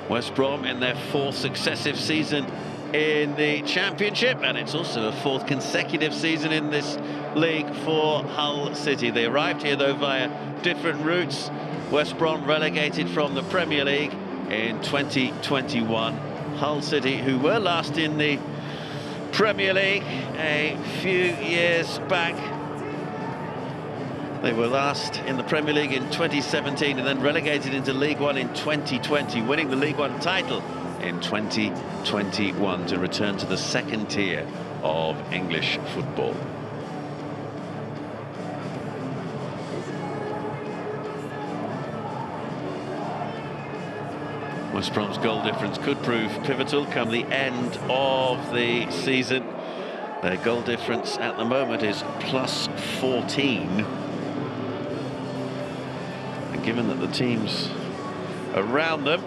West Brom in their 4th successive season in the Championship, and it's also a 4th consecutive season in this league for Hull City. They arrived here though via different routes. West Brom relegated from the Premier League in 2021. Hull City, who were last in the Premier League a few years back. They were last in the Premier League in 2017 and then relegated into League One in 2020, winning the League One title in 2021 to return to the 2nd tier of English football. West Brom's goal difference could prove pivotal come the end of the season. Their goal difference at the moment is plus 14. And given that the teams around them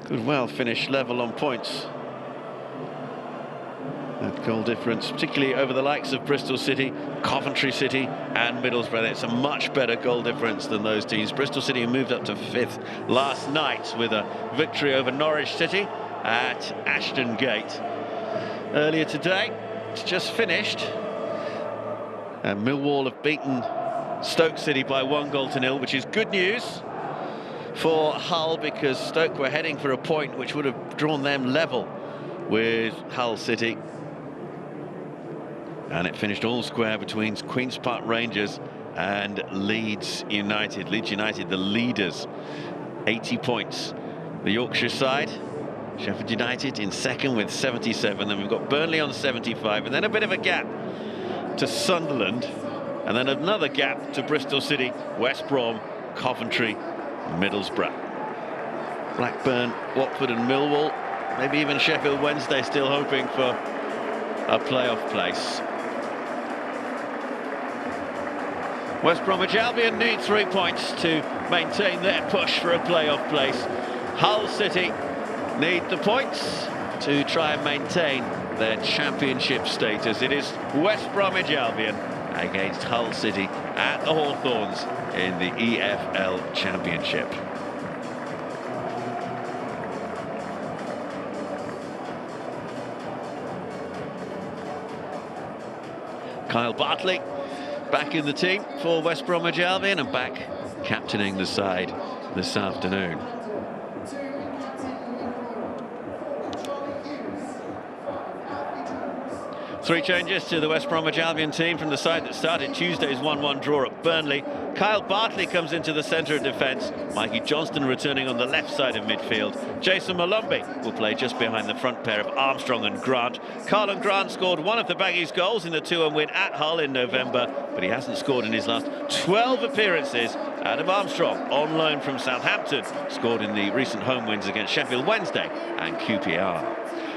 could well finish level on points, that goal difference, particularly over the likes of Bristol City, Coventry City and Middlesbrough, it's a much better goal difference than those teams. Bristol City moved up to 5th last night with a victory over Norwich City at Ashton Gate. Earlier today, it's just finished, and Millwall have beaten Stoke City by 1-0, which is good news for Hull, because Stoke were heading for a point which would have drawn them level with Hull City. And it finished all square between Queen's Park Rangers and Leeds United. Leeds United, the leaders, 80 points. The Yorkshire side, Sheffield United in 2nd with 77. Then we've got Burnley on 75, and then a bit of a gap to Sunderland, and then another gap to Bristol City, West Brom, Coventry, Middlesbrough. Blackburn, Watford and Millwall, maybe even Sheffield Wednesday still hoping for a playoff place. West Bromwich Albion need 3 points to maintain their push for a playoff place. Hull City need the points to try and maintain their Championship status. It is West Bromwich Albion against Hull City at the Hawthorns in the EFL Championship. Kyle Bartley back in the team for West Bromwich Albion and back captaining the side this afternoon. Three changes to the West Bromwich Albion team from the side that started Tuesday's 1-1 draw at Burnley. Kyle Bartley comes into the centre of defence. Mikey Johnston returning on the left side of midfield. Jason Malumbi will play just behind the front pair of Armstrong and Grant. Carlon Grant scored one of the Baggies' goals in the 2-1 win at Hull in November, but he hasn't scored in his last 12 appearances. Adam Armstrong, on loan from Southampton, scored in the recent home wins against Sheffield Wednesday and QPR.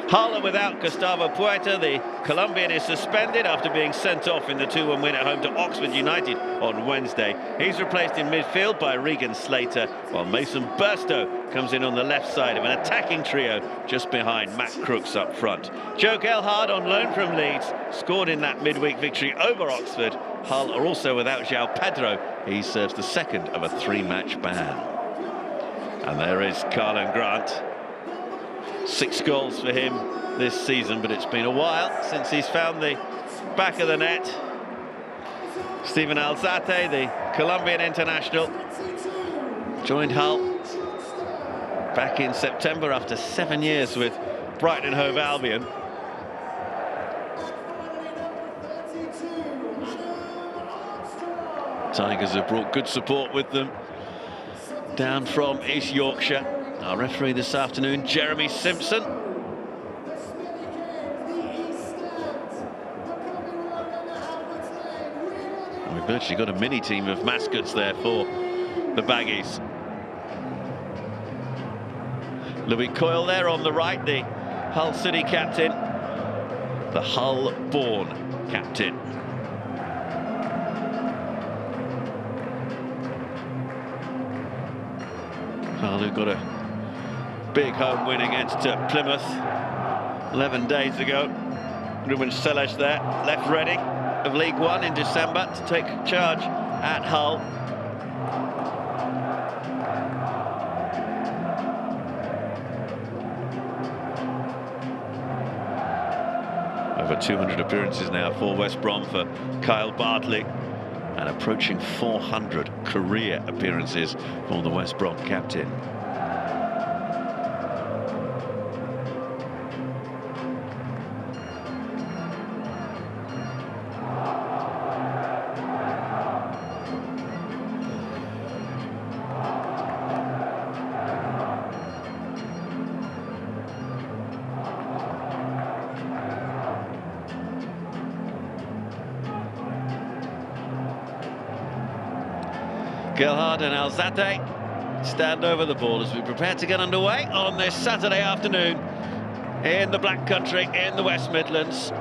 Hull are without Gustavo Puerta. The Colombian is suspended after being sent off in the 2-1 win at home to Oxford United on Wednesday. He's replaced in midfield by Regan Slater, while Mason Burstow comes in on the left side of an attacking trio just behind Matt Crooks up front. Joe Gelhard, on loan from Leeds, scored in that midweek victory over Oxford. Hull are also without João Pedro. He serves the 2nd of a 3-match ban. And there is Carlon Grant. 6 goals for him this season, but it's been a while since he's found the back of the net. Steven Alzate, the Colombian international, joined Hull back in September after 7 years with Brighton and Hove Albion. Tigers have brought good support with them down from East Yorkshire. Our referee this afternoon, Jeremy Simpson. And we've virtually got a mini team of mascots there for the Baggies. Louis Coyle there on the right, the Hull City captain, the Hull-born captain. Hull who got a big home win against Plymouth 11 days ago. Ruben Seles there, left Reading of League One in December to take charge at Hull. Over 200 appearances now for West Brom for Kyle Bartley, and approaching 400 career appearances for the West Brom captain. Gelhardt and Alzate stand over the ball as we prepare to get underway on this Saturday afternoon in the Black Country in the West Midlands.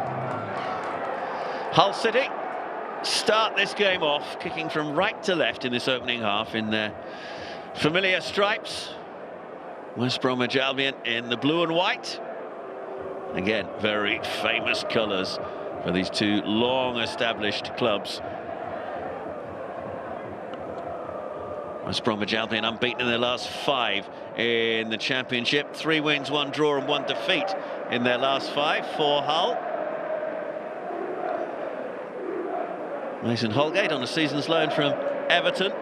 Hull City start this game off kicking from right to left in this opening half in their familiar stripes. West Bromwich Albion in the blue and white. Again, very famous colours for these two long-established clubs. West Bromwich Albion unbeaten in their last 5 in the Championship. 3 wins, 1 draw and 1 defeat in their last 5 for Hull. Mason Holgate on a season's loan from Everton.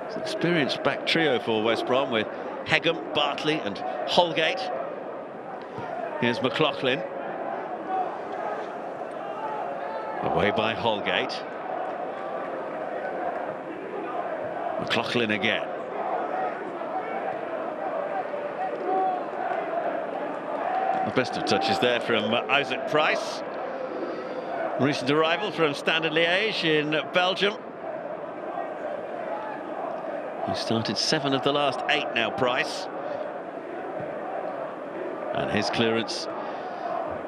It's an experienced back trio for West Brom with Hegum, Bartley and Holgate. Here's McLaughlin. Away by Holgate. McLaughlin again. The best of touches there from Isaac Price. Recent arrival from Standard Liège in Belgium. He started 7 of the last 8 now, Price. And his clearance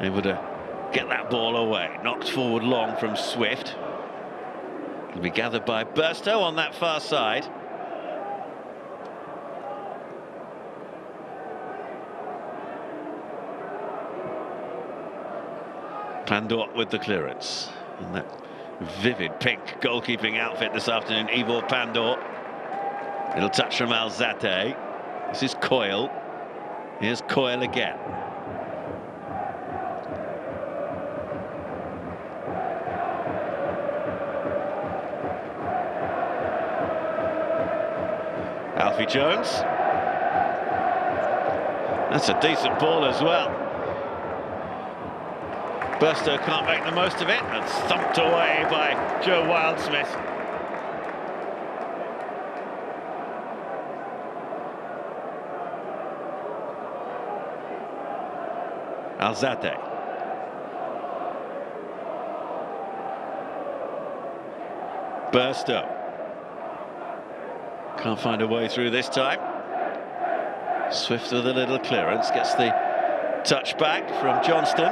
able to get that ball away. Knocked forward long from Swift. Will be gathered by Burstow on that far side. Pandor with the clearance. And that vivid pink goalkeeping outfit this afternoon, Ivor Pandor. Little touch from Alzate. This is Coyle. Here's Coyle again. Alfie Jones. That's a decent ball as well. Burstow can't make the most of it, and thumped away by Joe Wildsmith. Alzate. Burstow. Can't find a way through this time. Swift with a little clearance, gets the touch back from Johnston.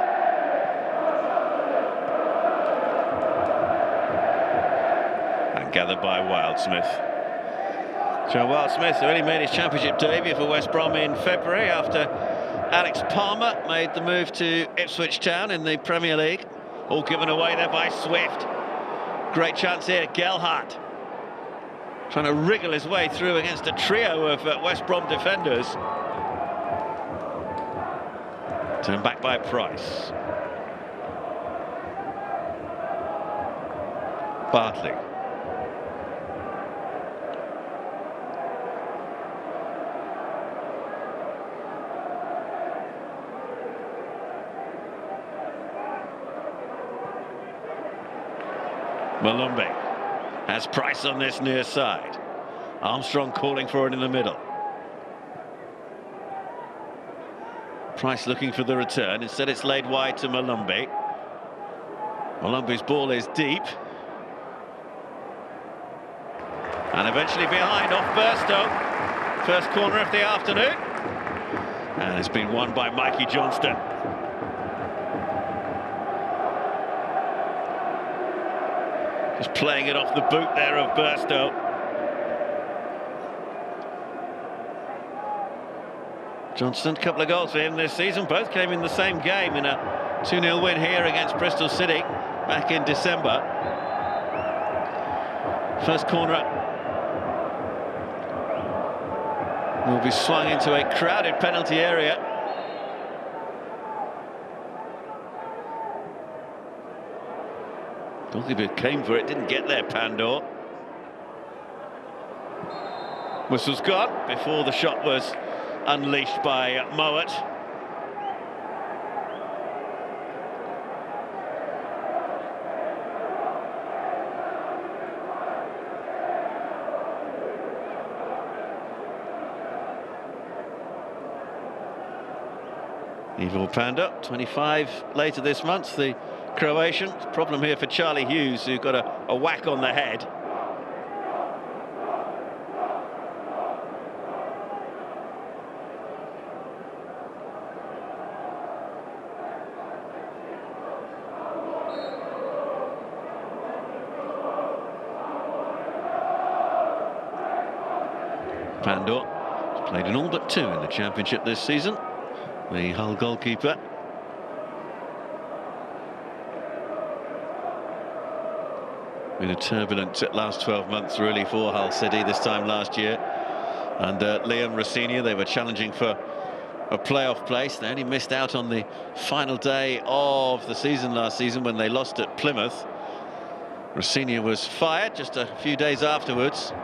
And gathered by Wildsmith. Joe Wildsmith, who only made his championship debut for West Brom in February after Alex Palmer made the move to Ipswich Town in the Premier League. All given away there by Swift. Great chance here, Gelhardt. Trying to wriggle his way through against a trio of West Brom defenders. Turned back by Price. Bartley. Malumbi has Price on this near side. Armstrong calling for it in the middle. Price looking for the return. Instead it's laid wide to Malumbi. Malumbi's ball is deep. And eventually behind off Burstow. First corner of the afternoon. And it's been won by Mikey Johnston. Just playing it off the boot there of Burstow. Johnston, a couple of goals for him this season. Both came in the same game in a 2-0 win here against Bristol City back in December. First corner will be swung into a crowded penalty area. Goalkeeper came for it, didn't get there, Pandor. Whistle's gone before the shot was unleashed by Mowat. Ivo Panda, 25 later this month, the Croatian. Problem here for Charlie Hughes, who got a whack on the head. Pandor has played in all but 2 in the Championship this season. The Hull goalkeeper. Been a turbulent last 12 months really for Hull City. This time last year under Liam Rossini, they were challenging for a playoff place. They only missed out on the final day of the season last season when they lost at Plymouth. Rossini was fired just a few days afterwards.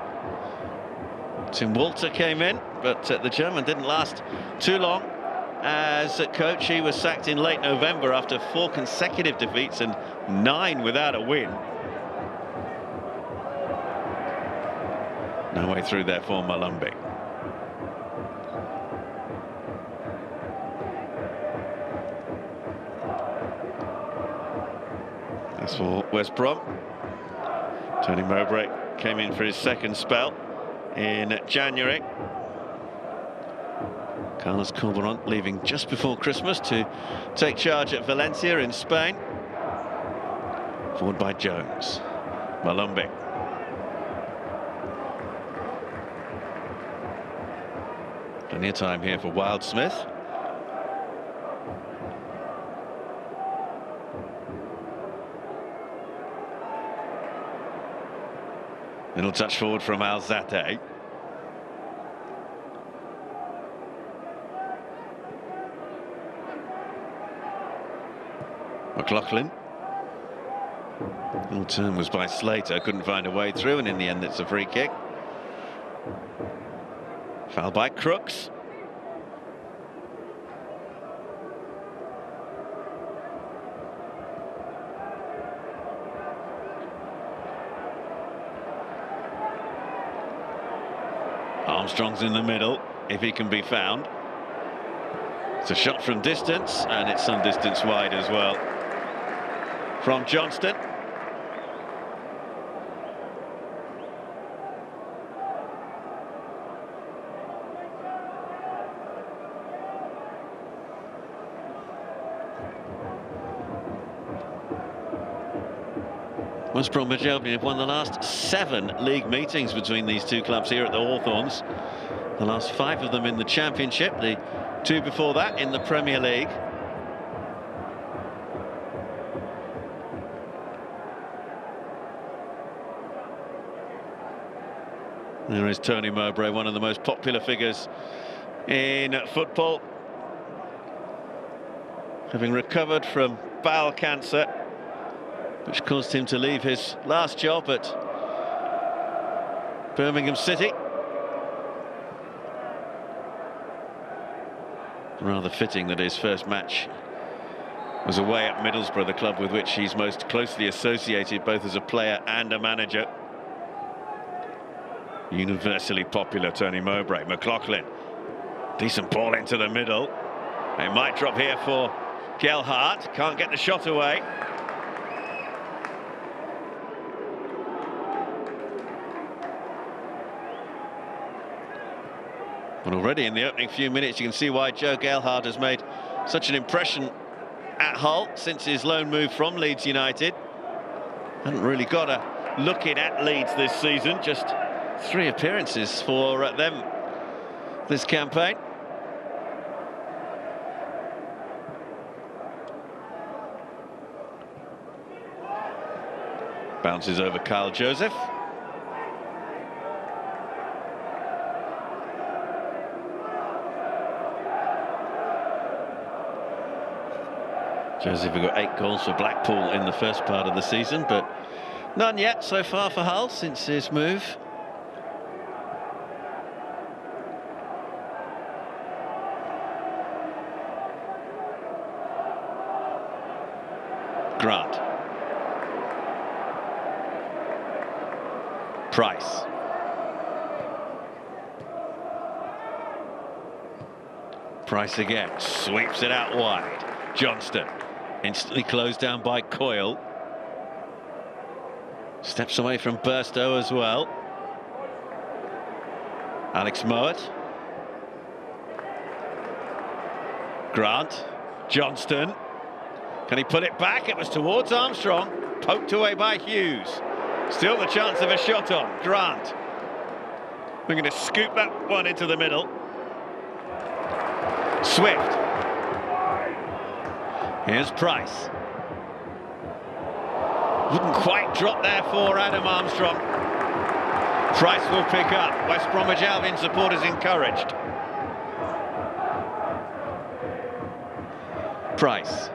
Tim Walter came in, but the German didn't last too long as coach. He was sacked in late November after 4 consecutive defeats and 9 without a win. No way through there for Malumbi. As for West Brom, Tony Mowbray came in for his 2nd spell in January. Carlos Corberán leaving just before Christmas to take charge at Valencia in Spain. Forward by Jones. Malumbi. Plenty of time here for Wildsmith. Little touch forward from Alzate. McLaughlin. Little turn was by Slater, couldn't find a way through, and in the end it's a free kick. Foul by Crooks. Armstrong's in the middle, if he can be found. It's a shot from distance, and it's some distance wide as well. From Johnston. West Bromwich Albion have won the last 7 league meetings between these 2 clubs here at the Hawthorns. The last 5 of them in the Championship, the 2 before that in the Premier League. There is Tony Mowbray, one of the most popular figures in football, having recovered from bowel cancer, which caused him to leave his last job at Birmingham City. Rather fitting that his first match was away at Middlesbrough, the club with which he's most closely associated, both as a player and a manager. Universally popular Tony Mowbray. McLaughlin, decent ball into the middle. It might drop here for Gelhardt, can't get the shot away. And already in the opening few minutes you can see why Joe Gelhardt has made such an impression at Hull since his loan move from Leeds United. Hadn't really got a look in at Leeds this season, just 3 appearances for them this campaign. Bounces over Kyle Joseph. Joseph have got 8 goals for Blackpool in the first part of the season, but none yet so far for Hull since his move. Grant. Price. Price again, sweeps it out wide. Johnston, instantly closed down by Coyle. Steps away from Burstow as well. Alex Mowat. Grant. Johnston. Can he pull it back? It was towards Armstrong. Poked away by Hughes. Still the chance of a shot on. Grant. We're going to scoop that one into the middle. Swift. Here's Price. Wouldn't quite drop there for Adam Armstrong. Price will pick up. West Bromwich Albion supporters encouraged. Price.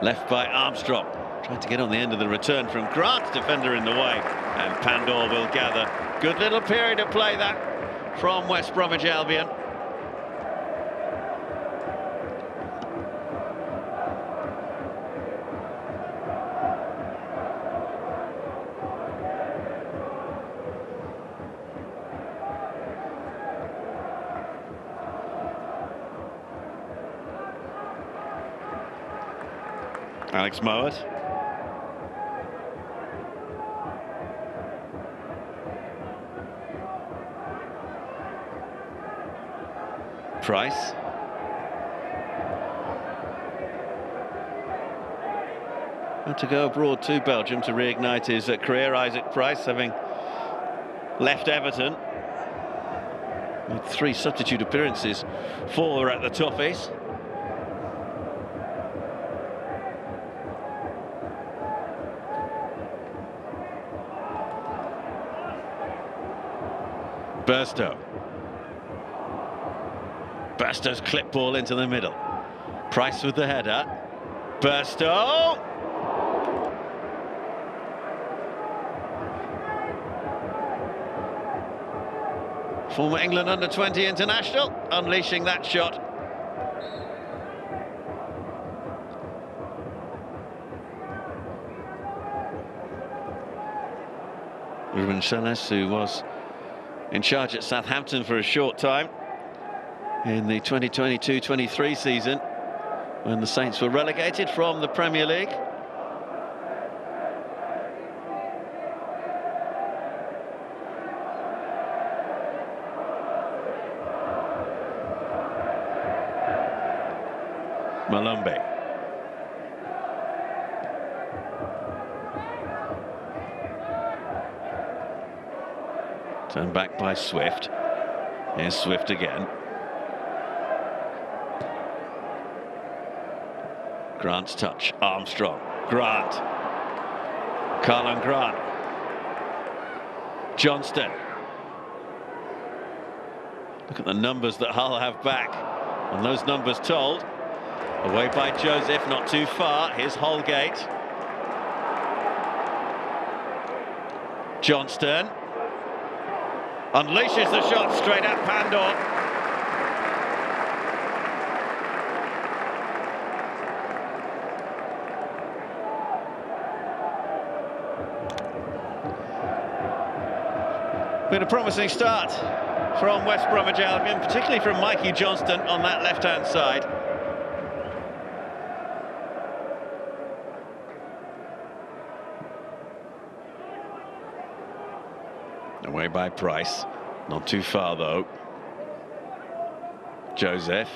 Left by Armstrong. Trying to get on the end of the return from Grant, defender in the way. And Pandor will gather. Good little period of play that from West Bromwich Albion. Alex Mowat. Price. Had to go abroad to Belgium to reignite his career. Isaac Price, having left Everton, with 3 substitute appearances, 4 at the Toffees. Burstow. Burstow's clip ball into the middle. Price with the header. Burstow! Former England under-20 international, unleashing that shot. Ruben Celes, who was in charge at Southampton for a short time in the 2022-23 season, when the Saints were relegated from the Premier League. Malumbi. Turned back by Swift. Here's Swift again. Grant's touch. Armstrong. Grant. Carlon Grant. Johnston. Look at the numbers that Hull have back. And those numbers told. Away by Joseph, not too far. Here's Holgate. Johnston. Unleashes the shot straight at Pandor. Been a promising start from West Bromwich Albion, particularly from Mikey Johnston on that left-hand side. Away by Price, not too far though. Joseph.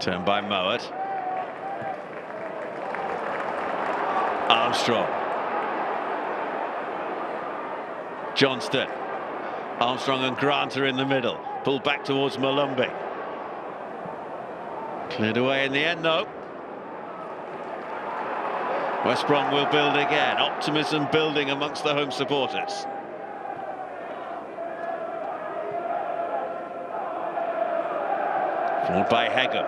Turned by Mowat. Armstrong. Johnston. Armstrong and Grant are in the middle. Pulled back towards Malumbi. Cleared away in the end though. West Brom will build again. Optimism building amongst the home supporters. Forward by Hegum.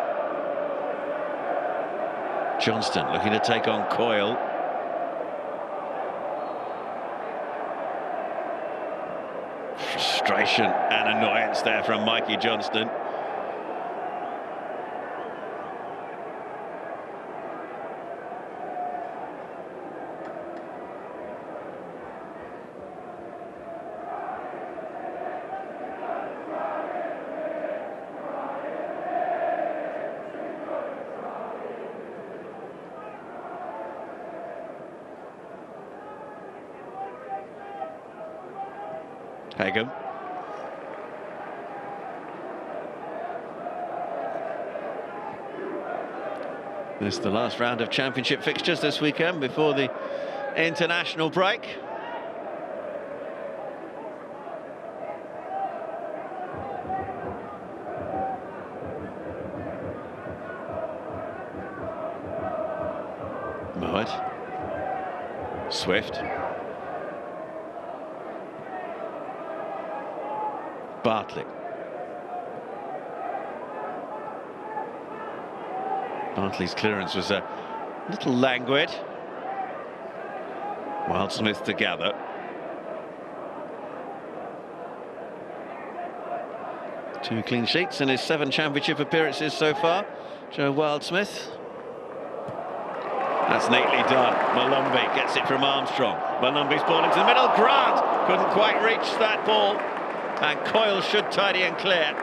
Johnston looking to take on Coyle. Frustration and annoyance there from Mikey Johnston. Hegum. This is the last round of championship fixtures this weekend before the international break. Mowatt. Swift. Bartley. Bartley's clearance was a little languid. Wildsmith to gather. Two clean sheets in his 7 championship appearances so far, Joe Wildsmith. That's neatly done. Malumbi gets it from Armstrong. Malumbi's ball into the middle. Grant couldn't quite reach that ball. And Coyle should tidy and clear.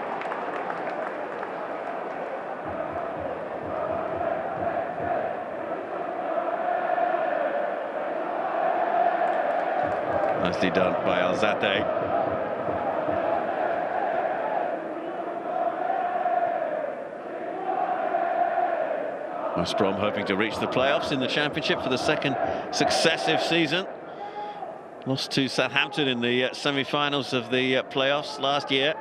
Nicely done by Alzate. West Brom hoping to reach the playoffs in the Championship for the 2nd successive season. Lost to Southampton in the semi-finals of the playoffs last year.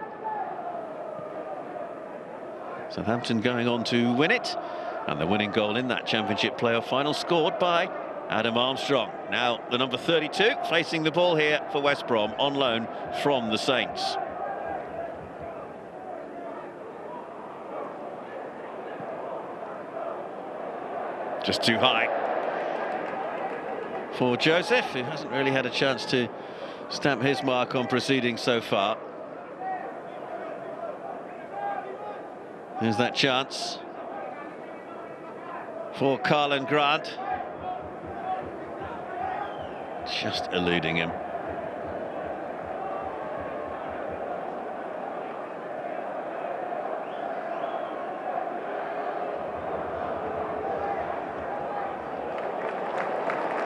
Southampton going on to win it, and the winning goal in that Championship playoff final scored by Adam Armstrong. Now the number 32 facing the ball here for West Brom on loan from the Saints. Just too high for Joseph, who hasn't really had a chance to stamp his mark on proceedings so far. There's that chance for Carlin Grant. Just eluding him.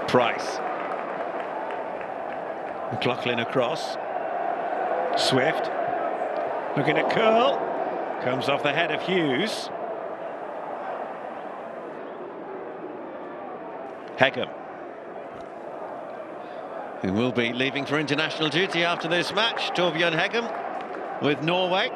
Price. McLaughlin across. Swift. Looking at curl. Comes off the head of Hughes. Hegum, who will be leaving for international duty after this match. Torbjørn Hegum with Norway.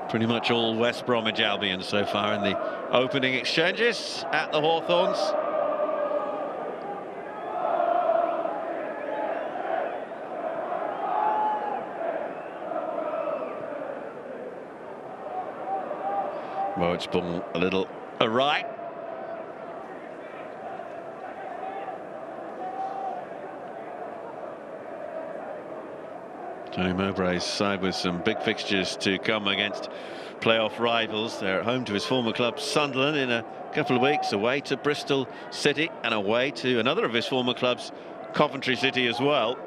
Pretty much all West Bromwich Albion so far in the opening exchanges at the Hawthorns. Mowatt's ball a little awry. Tony Mowbray's side with some big fixtures to come against playoff rivals. They're at home to his former club Sunderland in a couple of weeks, away to Bristol City and away to another of his former clubs, Coventry City, as well.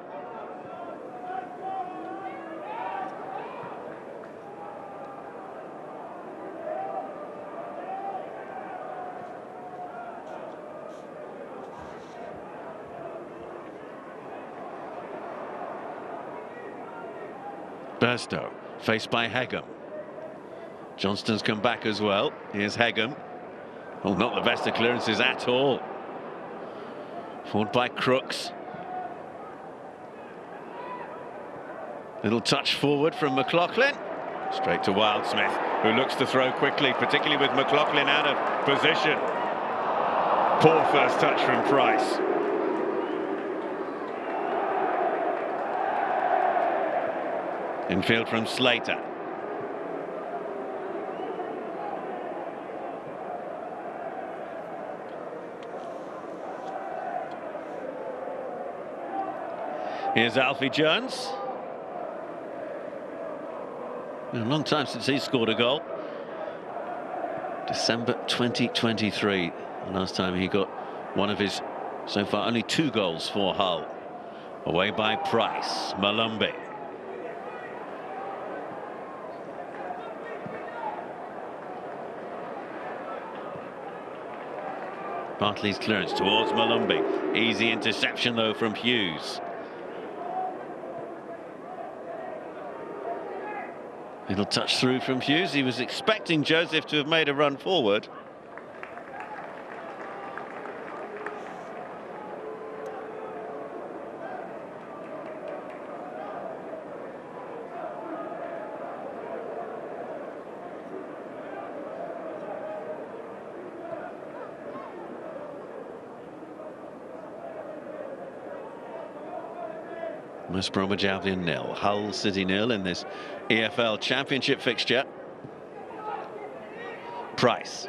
Burstow, faced by Hegum. Johnston's come back as well. Here's Hegum. Oh, not the best of clearances at all. Forward by Crooks. Little touch forward from McLaughlin. Straight to Wildsmith. who looks to throw quickly, particularly with McLaughlin out of position. Poor first touch from Price. Infield from Slater. Here's Alfie Jones. A long time since he scored a goal. December 2023, the last time he got one of his, so far, only 2 goals for Hull. Away by Price. Malumbi. Bartley's clearance towards Malumbi. Easy interception though from Hughes. Little touch through from Hughes. He was expecting Joseph to have made a run forward. West Bromwich Albion 0, Hull City 0 in this EFL Championship fixture. Price.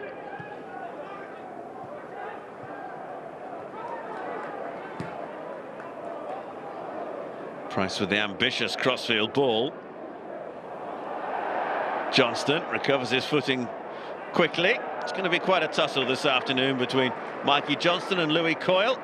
Price with the ambitious crossfield ball. Johnston recovers his footing quickly. It's going to be quite a tussle this afternoon between Mikey Johnston and Louis Coyle.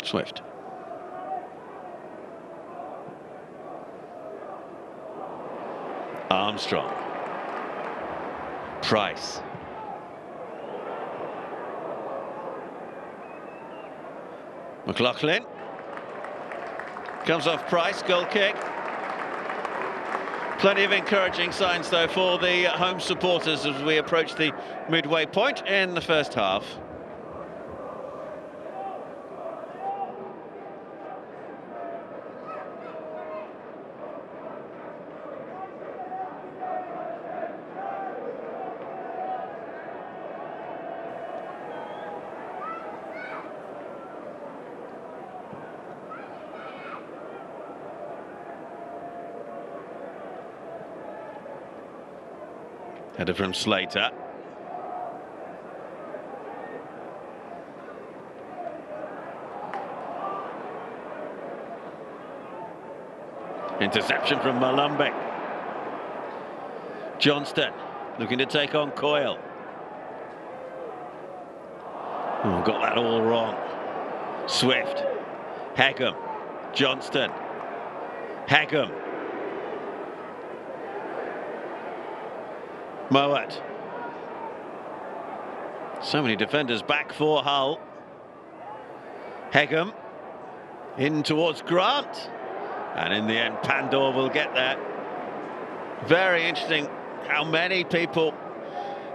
Swift. Armstrong. Price. McLaughlin. Comes off Price, goal kick. Plenty of encouraging signs though for the home supporters as we approach the midway point in the first half. Header from Slater. Interception from Malumbi. Johnston looking to take on Coyle. Oh, got that all wrong. Swift. Hegum. Johnston. Hegum. Mowat. So many defenders back for Hull. Hegum in towards Grant, and in the end Pandor will get there. Very interesting how many people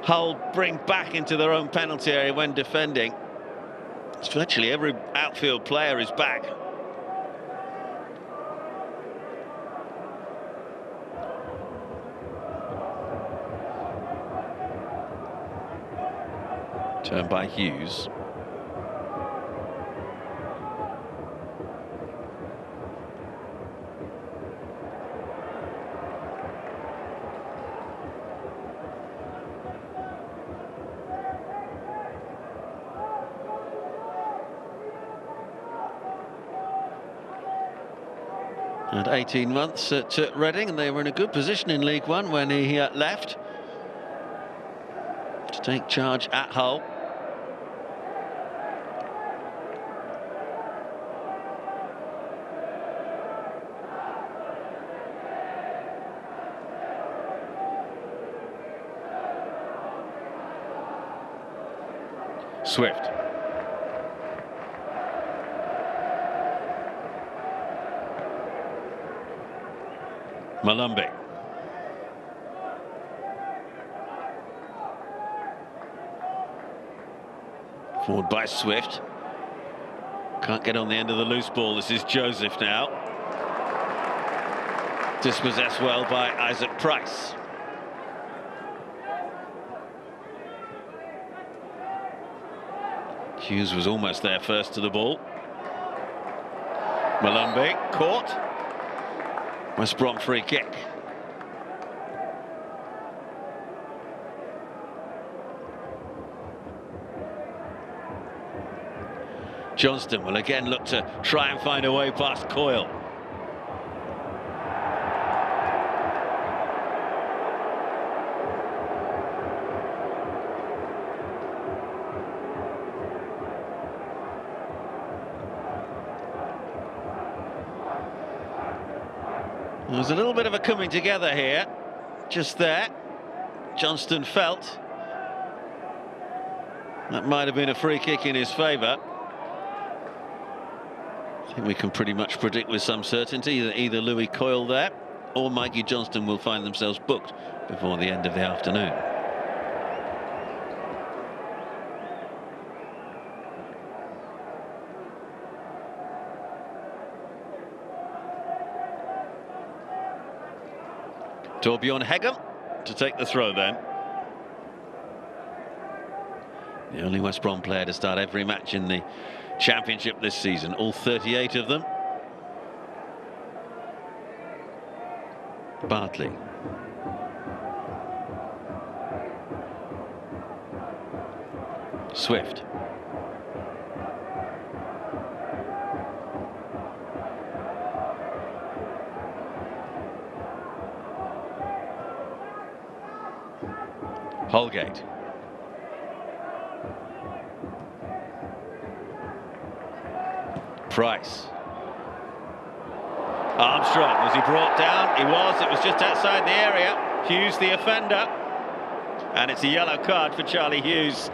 Hull bring back into their own penalty area when defending. It's virtually every outfield player is back. Turned by Hughes. Had 18 months at Reading, and they were in a good position in League One when he left to take charge at Hull. Swift. Malumbi. Forward by Swift. Can't get on the end of the loose ball. This is Joseph now. Dispossessed well by Isaac Price. Hughes was almost there first to the ball. Malumbi caught. West Brom free kick. Johnston will again look to try and find a way past Coyle. There's a little bit of a coming together here, just there. Johnston felt that might have been a free kick in his favour. I think we can pretty much predict with some certainty that either Louis Coyle there or Mikey Johnston will find themselves booked before the end of the afternoon. Torbjorn Hegem to take the throw then. The only West Brom player to start every match in the Championship this season, all 38 of them. Bartley. Swift. Holgate. Price. Armstrong, was he brought down? He was, it was just outside the area. Hughes the offender. And it's a yellow card for Charlie Hughes.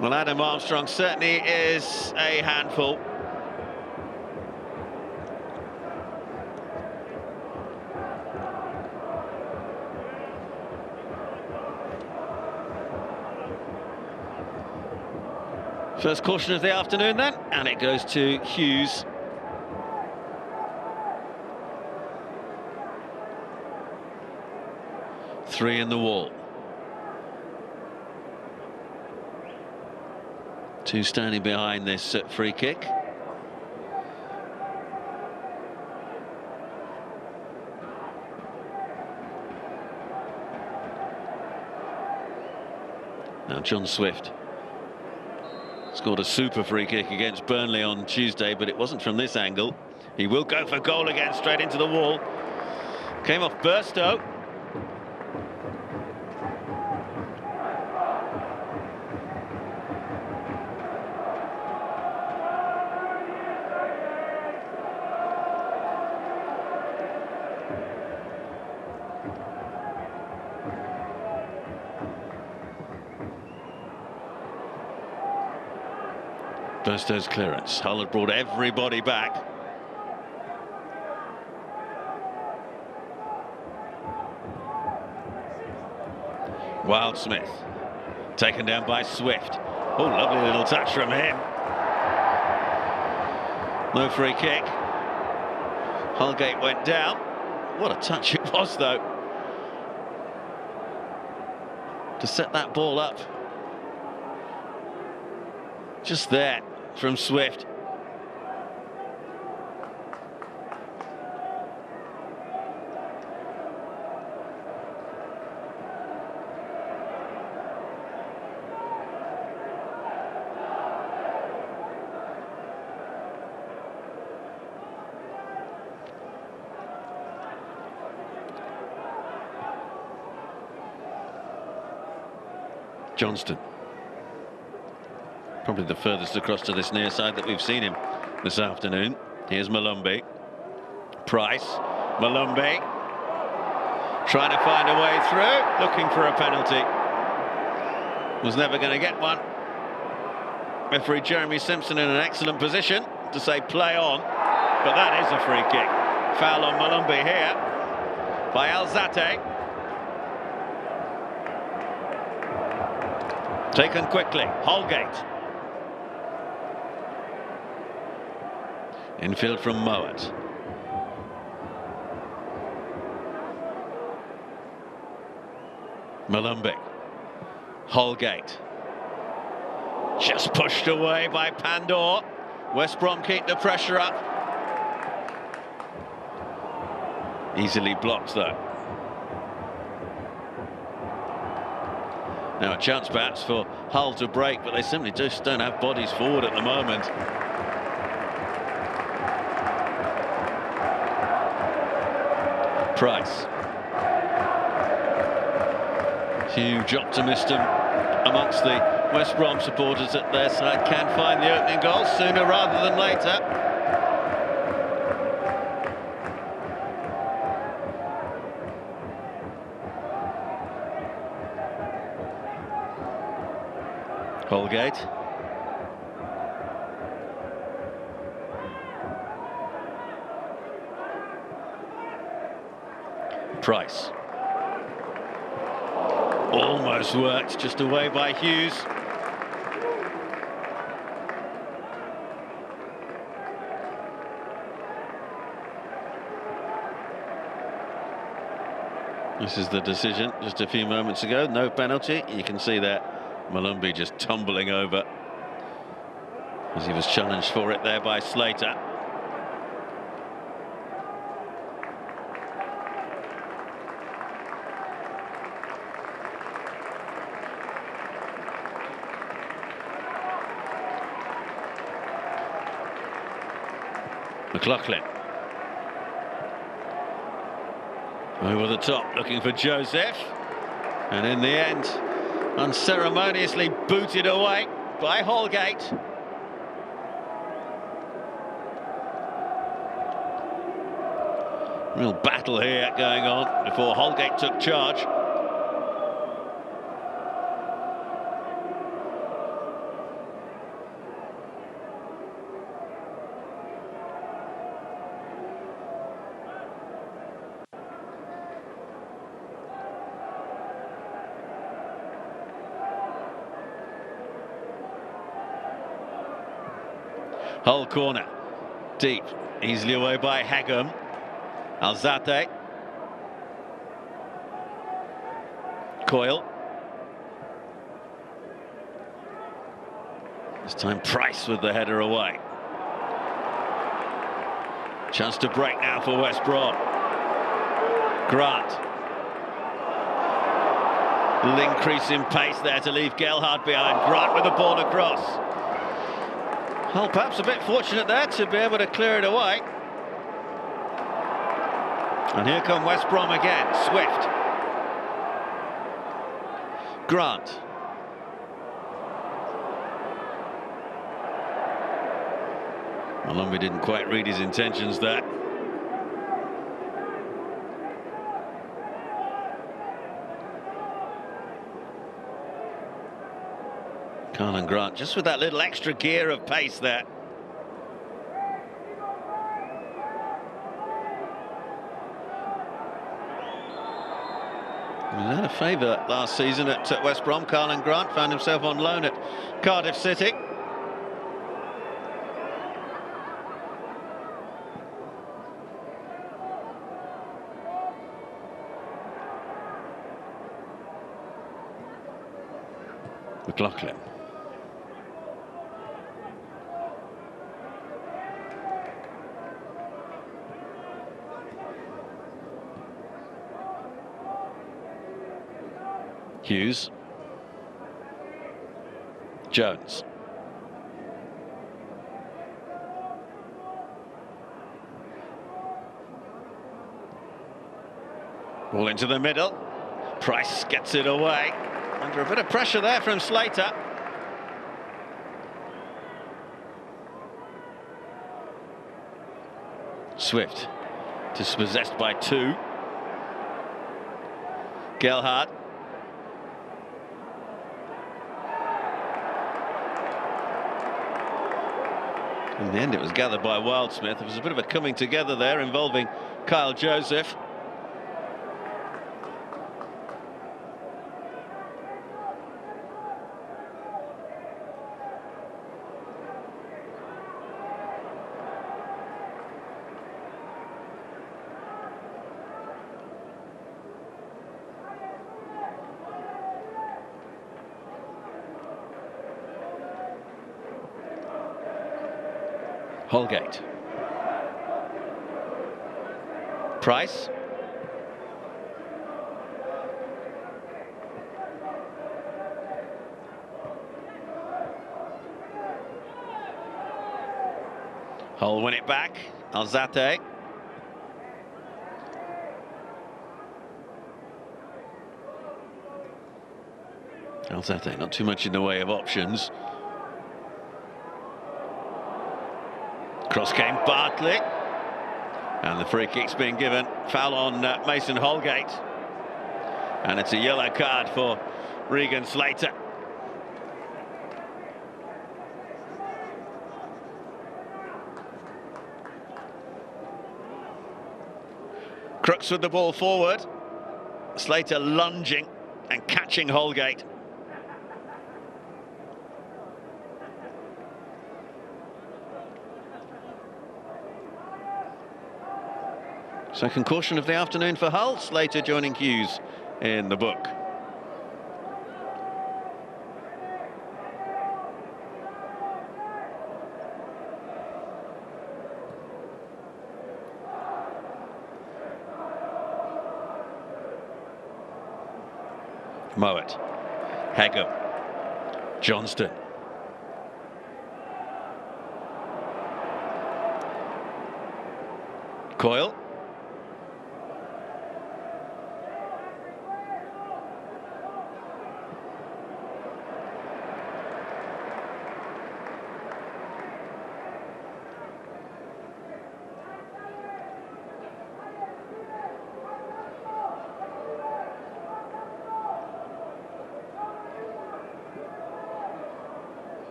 Well, Adam Armstrong certainly is a handful. First caution of the afternoon then, and it goes to Hughes. Three in the wall. Two standing behind this free kick. Now John Swift scored a super free kick against Burnley on Tuesday, but it wasn't from this angle. He will go for goal again, straight into the wall. Came off Burstow. Burstow's clearance. Hull had brought everybody back. Wildsmith taken down by Swift. Oh, lovely little touch from him. No free kick. Holgate went down. What a touch it was, though, to set that ball up. Just there from Swift. Johnston. Probably the furthest across to this near side that we've seen him this afternoon. Here's Malumbi. Price. Malumbi. Trying to find a way through. Looking for a penalty. Was never going to get one. Referee Jeremy Simpson in an excellent position to say play on. But that is a free kick. Foul on Malumbi here by Alzate. Taken quickly, Holgate. Infield from Mowat. Malumbi. Holgate. Just pushed away by Pandor. West Brom keep the pressure up. Easily blocked though. Now a chance perhaps for Hull to break, but they simply just don't have bodies forward at the moment. Price. Huge optimism amongst the West Brom supporters that their side can find the opening goal sooner rather than later. Holgate. Price. Almost worked, just away by Hughes. This is the decision just a few moments ago. No penalty. You can see that Malumbi just tumbling over as he was challenged for it there by Slater. McLaughlin. Over the top, looking for Joseph. And in the end, unceremoniously booted away by Holgate. Real battle here going on before Holgate took charge. Hull corner, deep, easily away by Hagum. Alzate. Coyle. This time Price with the header away. Chance to break now for West Brom. Grant. Little increase in pace there to leave Gelhardt behind. Grant with the ball across. Hull perhaps a bit fortunate there to be able to clear it away. And here come West Brom again. Swift. Grant. Malumbi didn't quite read his intentions there. Carl Grant just with that little extra gear of pace there. He was out of favour last season at West Brom. Carl Grant found himself on loan at Cardiff City. McLaughlin. Hughes. Jones. Ball into the middle. Price gets it away. Under a bit of pressure there from Slater. Swift. Dispossessed by two. Gelhardt. In the end, it was gathered by Wildsmith. There was a bit of a coming together there involving Kyle Joseph. Holgate. Price. Hull win it back. Alzate. Alzate, not too much in the way of options. Cross came Bartley. And the free kick's being given. Foul on Mason Holgate. And it's a yellow card for Regan Slater. Crooks with the ball forward. Slater lunging and catching Holgate. Second caution of the afternoon for Hull. Slater joining Hughes in the book. Mowat, Hegum, Johnston. Coyle.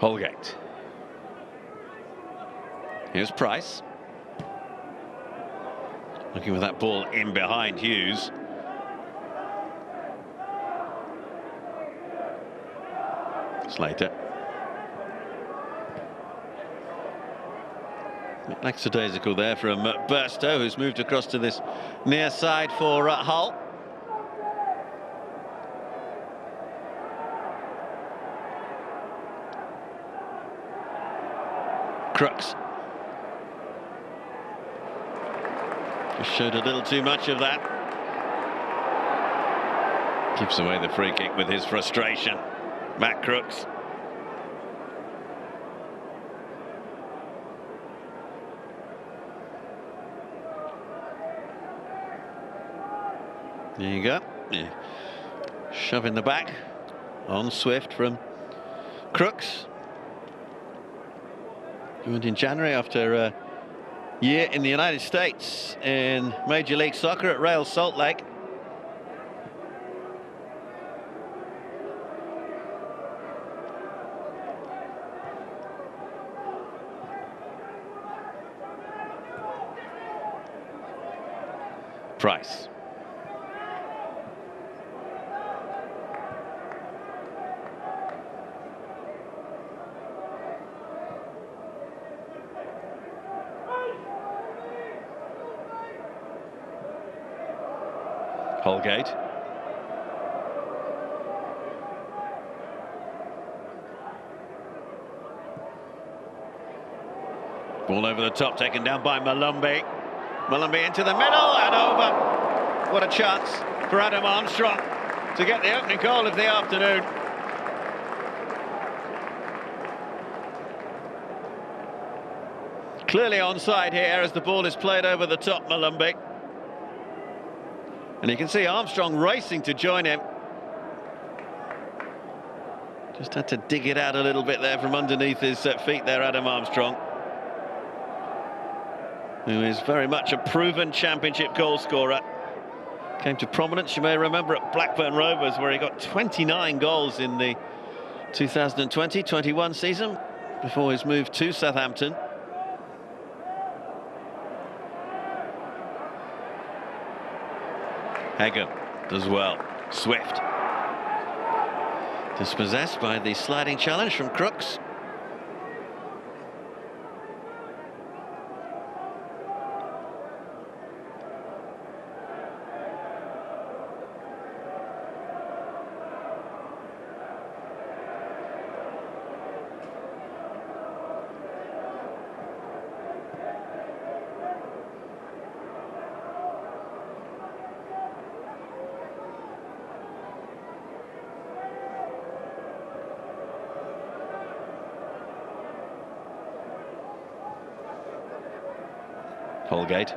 Holgate. Here's Price. Looking with that ball in behind Hughes. Slater. Lackadaisical there from Burstow, who's moved across to this near side for Hull. Crooks. Just showed a little too much of that. Gives away the free kick with his frustration. Matt Crooks. There you go. Yeah. Shove in the back on Swift from Crooks. Joined in January after a year in the United States in Major League Soccer at Real Salt Lake. Price. Holgate. Ball over the top, taken down by Malumbi. Malumbi into the middle and over. What a chance for Adam Armstrong to get the opening goal of the afternoon. Clearly onside here as the ball is played over the top, Malumbi. And you can see Armstrong racing to join him. Just had to dig it out a little bit there from underneath his feet there, Adam Armstrong, who is very much a proven championship goal scorer. Came to prominence, you may remember, at Blackburn Rovers, where he got 29 goals in the 2020-21 season before his move to Southampton. Hager does well. Swift. Dispossessed by the sliding challenge from Crooks. Holgate.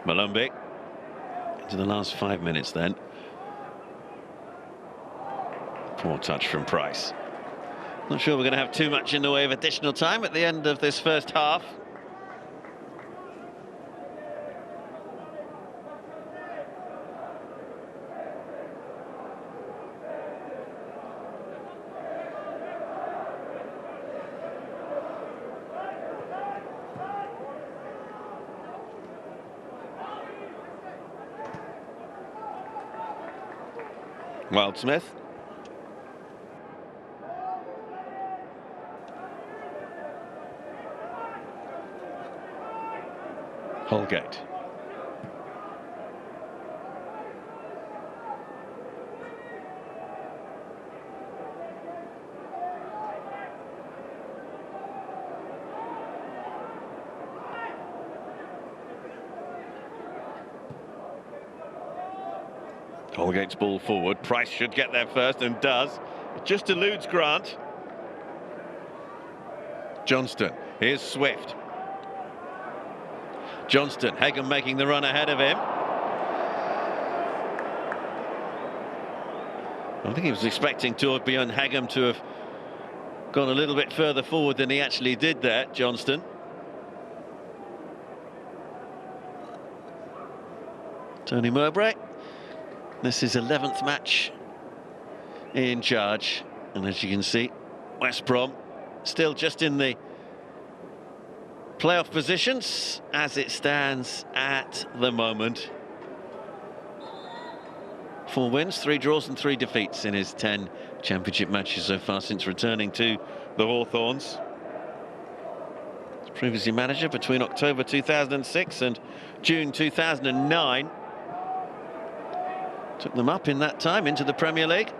Malumbi. Into the last 5 minutes then. Poor touch from Price. Not sure we're going to have too much in the way of additional time at the end of this first half. Wildsmith. Holgate. Holgate's ball forward. Price should get there first and does. It just eludes Grant. Johnston. Here's Swift. Johnston. Hagan making the run ahead of him. I think he was expecting Torbjørn Hagan to have gone a little bit further forward than he actually did there, Johnston. Tony Mowbray. This is 11th match in charge, and as you can see, West Brom still just in the playoff positions as it stands at the moment. 4 wins, 3 draws and 3 defeats in his 10 championship matches so far since returning to the Hawthorns. Previously manager between October 2006 and June 2009. Took them up in that time into the Premier League.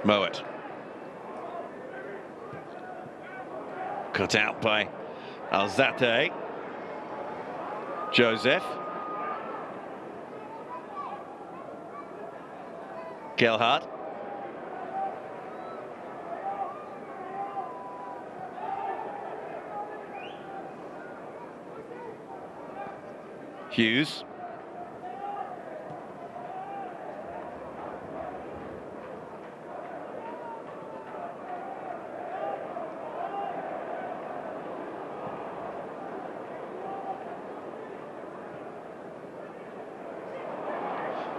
Mowat. Cut out by Alzate. Joseph. Gelhardt. Hughes.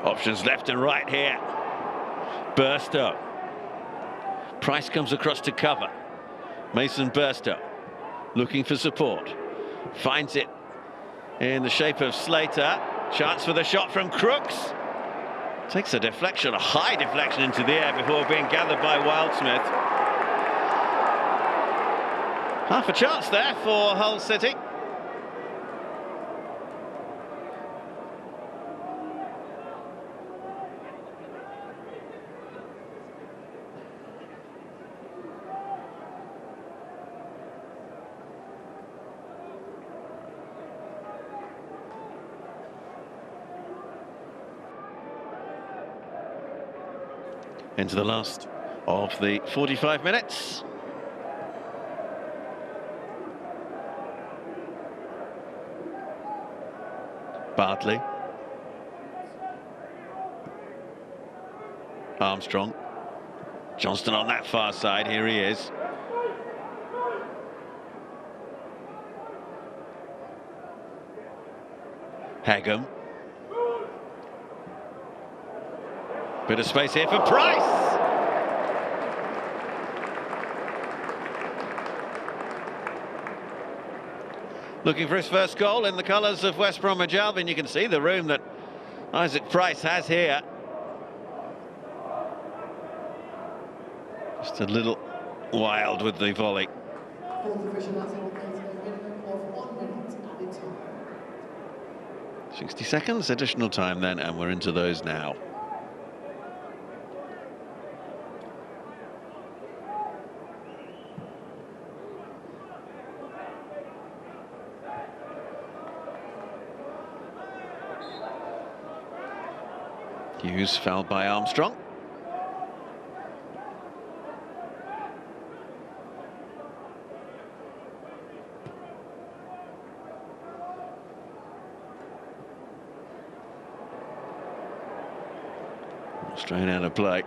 Options left and right here. Burstow. Price comes across to cover. Mason Burstow looking for support. Finds it in the shape of Slater. Chance for the shot from Crooks. Takes a deflection, a high deflection into the air before being gathered by Wildsmith. Half a chance there for Hull City. Into the last of the 45 minutes. Bartley. Armstrong. Johnston on that far side, here he is. Hagan. Bit of space here for Price. Looking for his first goal in the colours of West Bromwich Albion. You can see the room that Isaac Price has here. Just a little wild with the volley. 60 seconds, additional time then, and we're into those now. Hughes fouled by Armstrong. Straight out of play.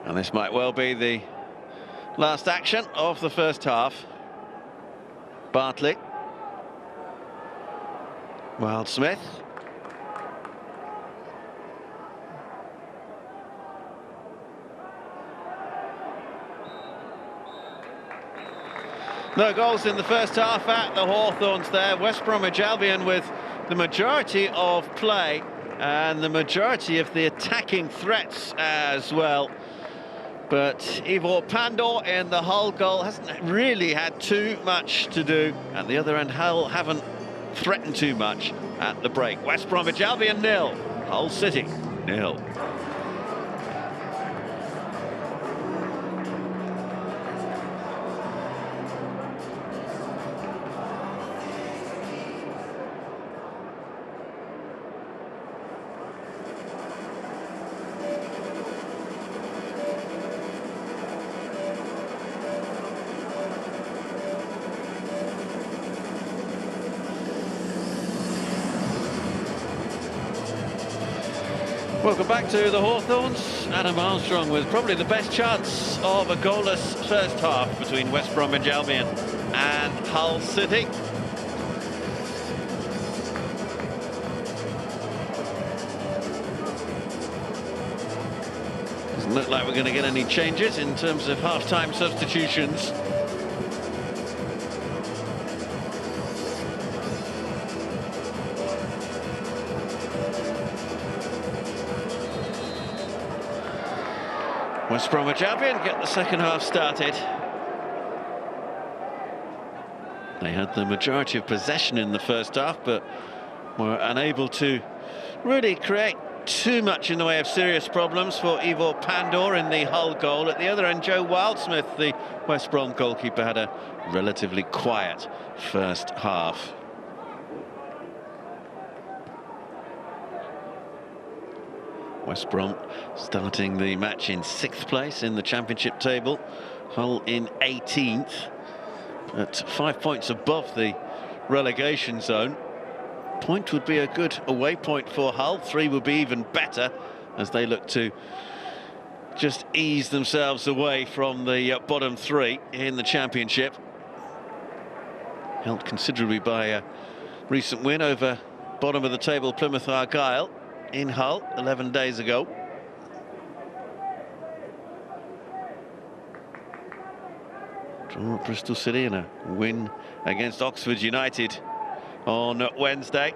And this might well be the last action of the first half. Bartley. Wildsmith. No goals in the first half at the Hawthorns there. West Bromwich Albion with the majority of play and the majority of the attacking threats as well. But Ivor Pandor in the Hull goal hasn't really had too much to do. At the other end, Hull haven't threatened too much at the break. West Bromwich Albion 0, Hull City 0. Welcome back to the Hawthorns. Adam Armstrong with probably the best chance of a goalless first half between West Bromwich Albion and Hull City. Doesn't look like we're going to get any changes in terms of half-time substitutions. West Bromwich Albion get the second half started. They had the majority of possession in the first half, but were unable to really create too much in the way of serious problems for Ivor Pandor in the Hull goal. At the other end, Joe Wildsmith, the West Brom goalkeeper, had a relatively quiet first half. West Brom starting the match in 6th place in the championship table. Hull in 18th, at 5 points above the relegation zone. Point would be a good away point for Hull. 3 would be even better as they look to just ease themselves away from the bottom 3 in the championship. Helped considerably by a recent win over bottom of the table Plymouth Argyle in Hull 11 days ago. Draw at Bristol City and a win against Oxford United on Wednesday.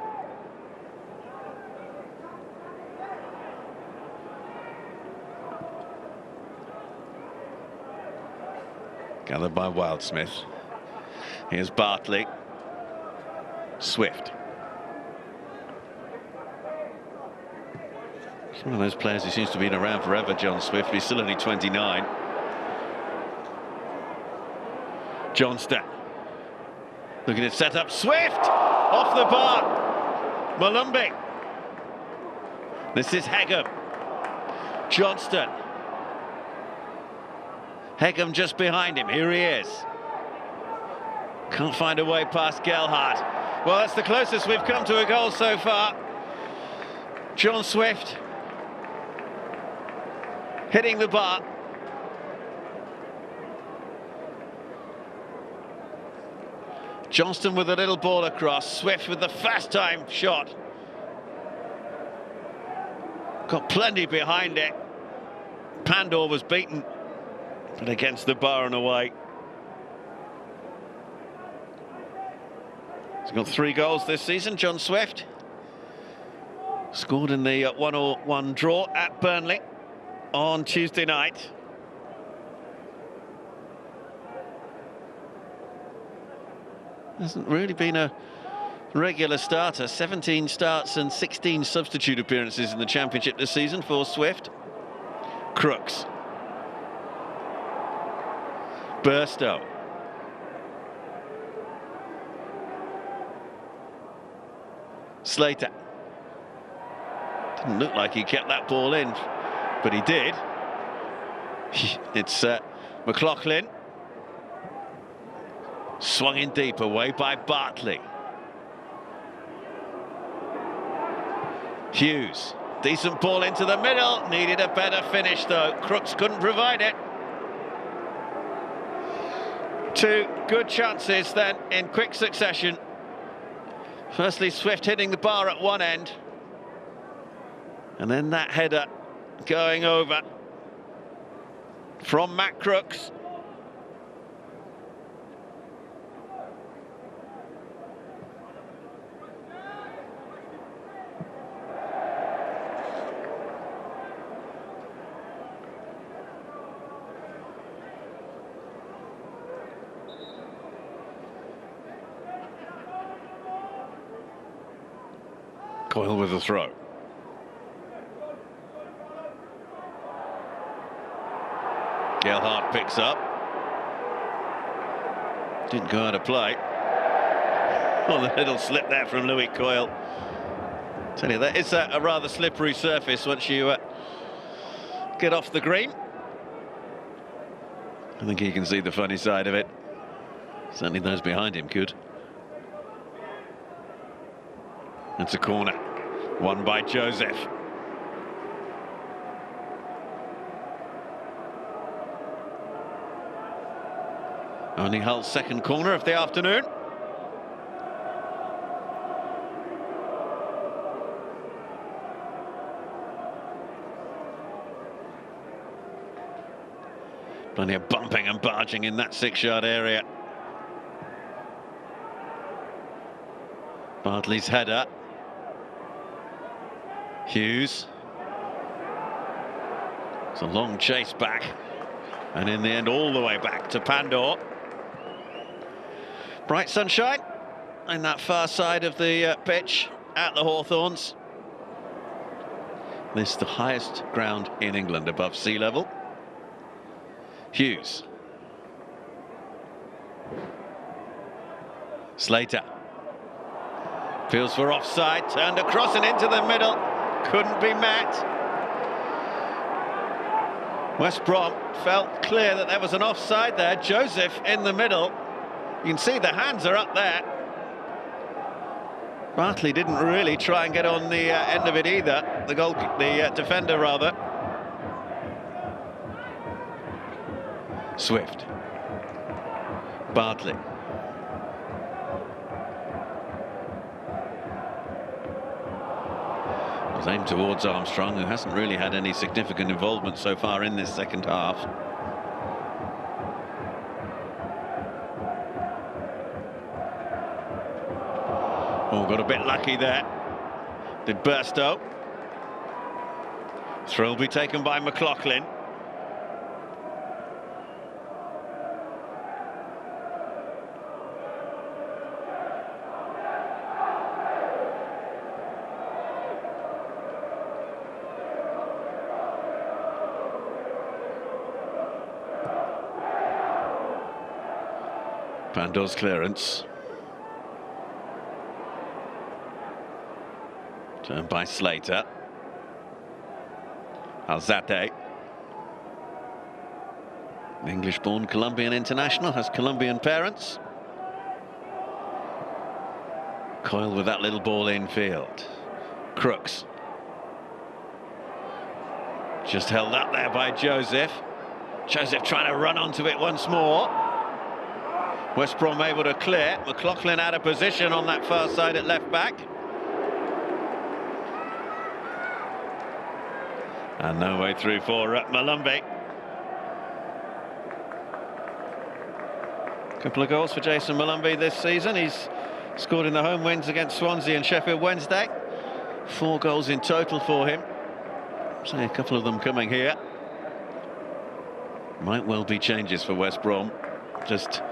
Gathered by Wildsmith. Here's Bartley. Swift. He's one of those players who seems to have been around forever, John Swift. He's still only 29. Johnston. Looking at set up. Swift! Off the bar. Malumbi. This is Hegum. Johnston. Hegum just behind him. Here he is. Can't find a way past Gelhardt. Well, that's the closest we've come to a goal so far. John Swift hitting the bar. Johnston with a little ball across. Swift with the fast time shot. Got plenty behind it. Pandor was beaten, but against the bar and away. He's got 3 goals this season, John Swift. Scored in the 1-1 draw at Burnley on Tuesday night. Hasn't really been a regular starter. 17 starts and 16 substitute appearances in the championship this season for Swift. Crooks. Burstow. Slater. Didn't look like he kept that ball in, but he did. It's McLaughlin. Swung in deep, away by Bartley. Hughes, decent ball into the middle, needed a better finish though. Crooks couldn't provide it. Two good chances then in quick succession. Firstly, Swift hitting the bar at one end, and then that header going over from Matt Crooks. Coyle with a throw. Gelhardt picks up. Didn't go out of play. Oh, the little slip there from Louis Coyle. Tell you, that it's a rather slippery surface once you get off the green. I think he can see the funny side of it. Certainly those behind him could. It's a corner, won by Joseph. Only Hull's second corner of the afternoon. Plenty of bumping and barging in that 6-yard area. Bartley's header. Hughes. It's a long chase back, and in the end all the way back to Pandor. Bright sunshine in that far side of the pitch at the Hawthorns. This is the highest ground in England above sea level. Hughes. Slater. Feels for offside, turned across and into the middle. Couldn't be met. West Brom felt clear that there was an offside there. Joseph in the middle. You can see the hands are up there. Bartley didn't really try and get on the end of it either. The defender rather. Swift. Bartley. Was aimed towards Armstrong, who hasn't really had any significant involvement so far in this second half. Oh, got a bit lucky there. Did Burstow. Throw will be taken by McLaughlin. Pandor's clearance. Turned by Slater. Alzate. English-born Colombian international, has Colombian parents. Coyle with that little ball infield. Crooks. Just held up there by Joseph. Joseph trying to run onto it once more. West Brom able to clear. McLaughlin out of position on that far side at left back. And no way through for Malumbi. Couple of goals for Jason Malumbi this season. He's scored in the home wins against Swansea and Sheffield Wednesday. 4 goals in total for him. So a couple of them coming here. Might well be changes for West Brom. Just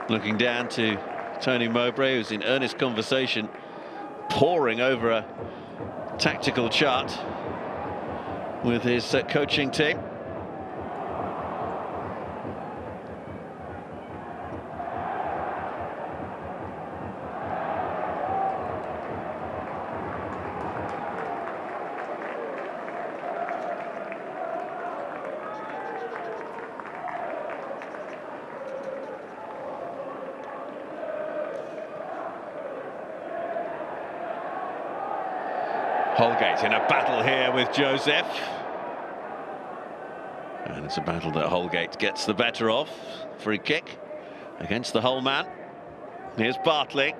looking down to Tony Mowbray, who's in earnest conversation, poring over a tactical chart with his coaching team. Holgate in a battle here with Joseph. And it's a battle that Holgate gets the better of. Free kick against the Hull man. Here's Bartley.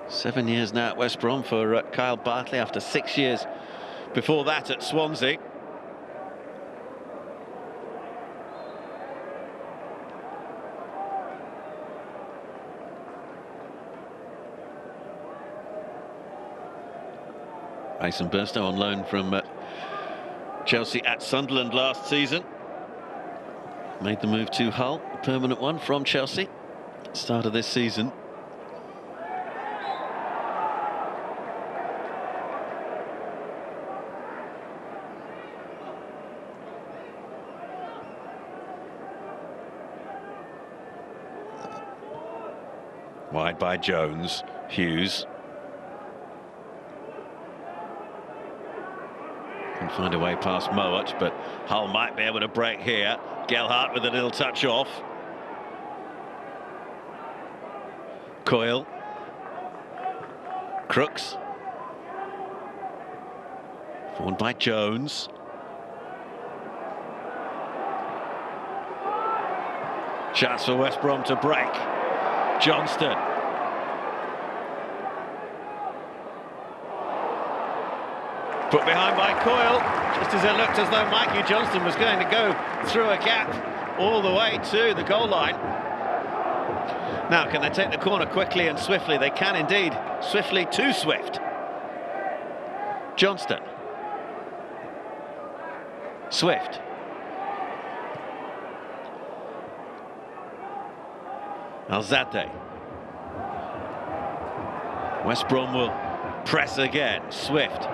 7 years now at West Brom for Kyle Bartley, after 6 years before that at Swansea. Mason Burstow on loan from Chelsea at Sunderland last season. Made the move to Hull, a permanent one from Chelsea at the start of this season. Wide by Jones, Hughes. Can find a way past Mowat, but Hull might be able to break here. Gelhardt with a little touch off. Coyle. Crooks. Forward by Jones. Chance for West Brom to break. Johnston. Put behind by Coyle, just as it looked as though Mikey Johnston was going to go through a gap all the way to the goal line. Now, can they take the corner quickly and swiftly? They can indeed. Swiftly, too swift. Johnston. Swift. Alzate. West Brom will press again. Swift.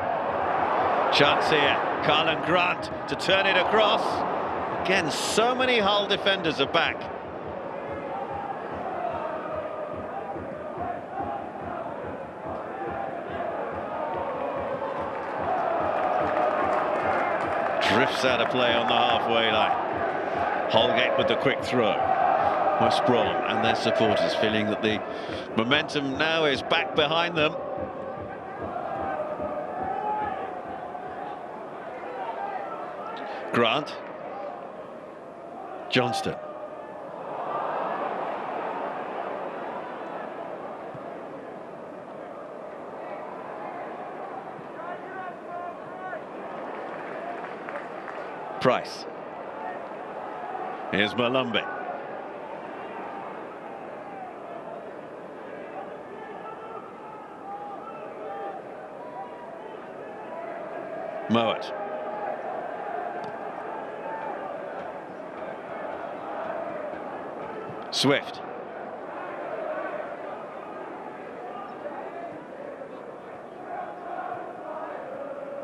Chance here. Carlin Grant to turn it across. Again, so many Hull defenders are back. Drifts out of play on the halfway line. Holgate with the quick throw. West Brom and their supporters feeling that the momentum now is back behind them. Grant. Johnston. Price. Here's Malumbi. Mowat. Swift.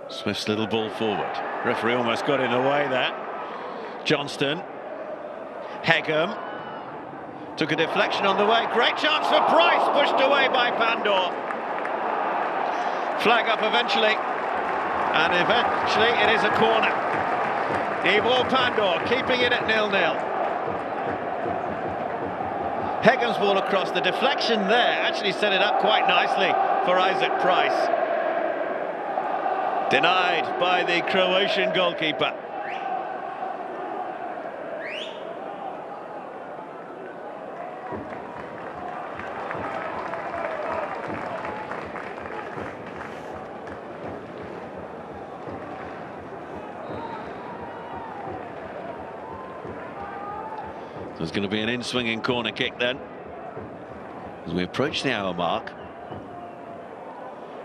Swift's little ball forward. Referee almost got in the way there. Johnston. Hegem. Took a deflection on the way. Great chance for Price. Pushed away by Pandor. Flag up eventually. And eventually it is a corner. Ivor Pandor keeping it at 0-0. Hegem's ball across. The deflection there actually set it up quite nicely for Isaac Price. Denied by the Croatian goalkeeper. There's going to be an in-swinging corner kick then, as we approach the hour mark.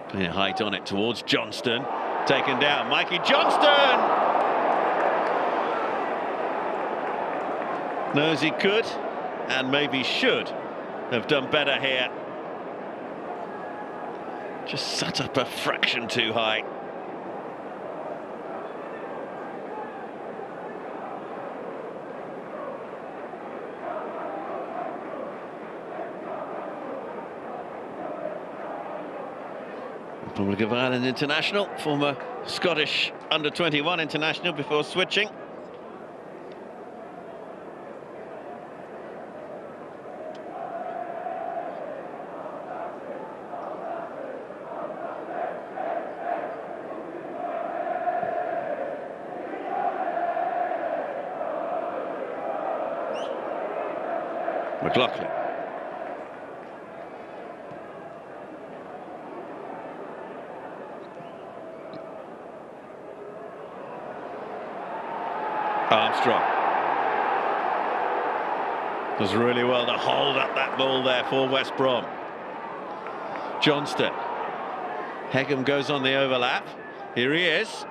Clear height on it towards Johnston. Taken down, Mikey Johnston! Knows he could, and maybe should, have done better here. Just sat up a fraction too high. Republic of Ireland international, former Scottish under-21 international before switching. McLaughlin. Armstrong does really well to hold up that ball there for West Brom. Johnston. Hegum goes on the overlap. Here he is.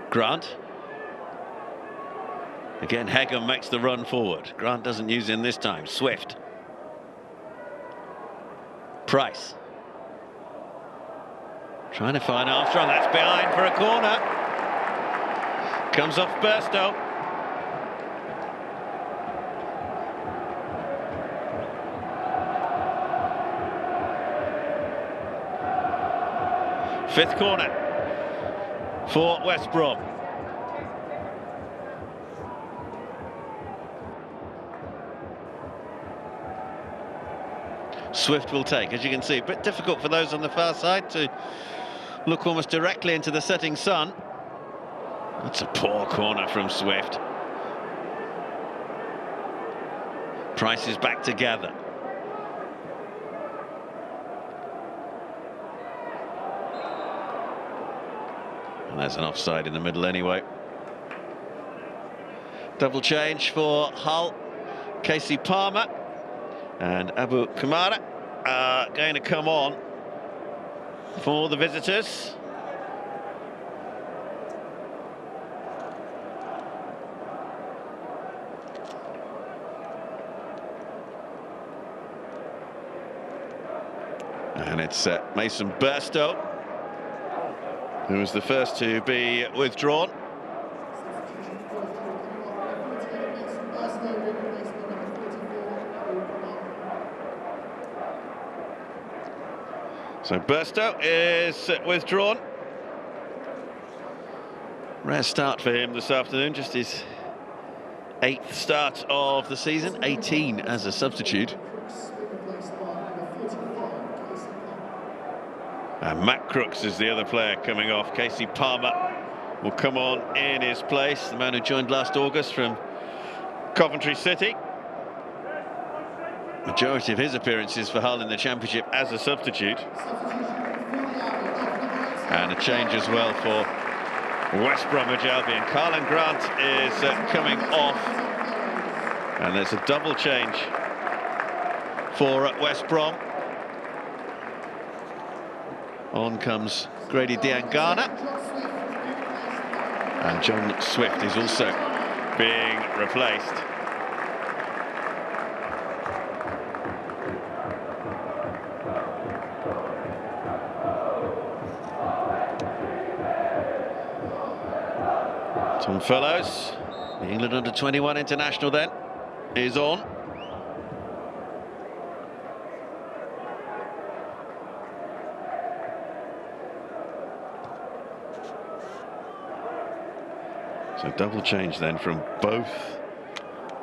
Grant. Again, Hegum makes the run forward. Grant doesn't use him this time. Swift. Price. Trying to find Armstrong. That's behind for a corner. Comes off Burstow. Fifth corner for West Brom. Swift will take, as you can see, a bit difficult for those on the far side to look almost directly into the setting sun. That's a poor corner from Swift. Price is back together. And there's an offside in the middle anyway. Double change for Hull. Casey Palmer and Abu Kamara are going to come on for the visitors. And it's Mason Burstow who was the first to be withdrawn. So Burstow is withdrawn. Rare start for him this afternoon, just his 8th start of the season, 18 as a substitute. And Matt Crooks is the other player coming off. Casey Palmer will come on in his place, the man who joined last August from Coventry City. Majority of his appearances for Hull in the Championship as a substitute. And a change as well for West Bromwich Albion. Carlin Grant is coming off. And there's a double change for West Brom. On comes Grady Diangana. And John Swift is also being replaced. Tom Fellows, the England under-21 international then, is on. So double change then from both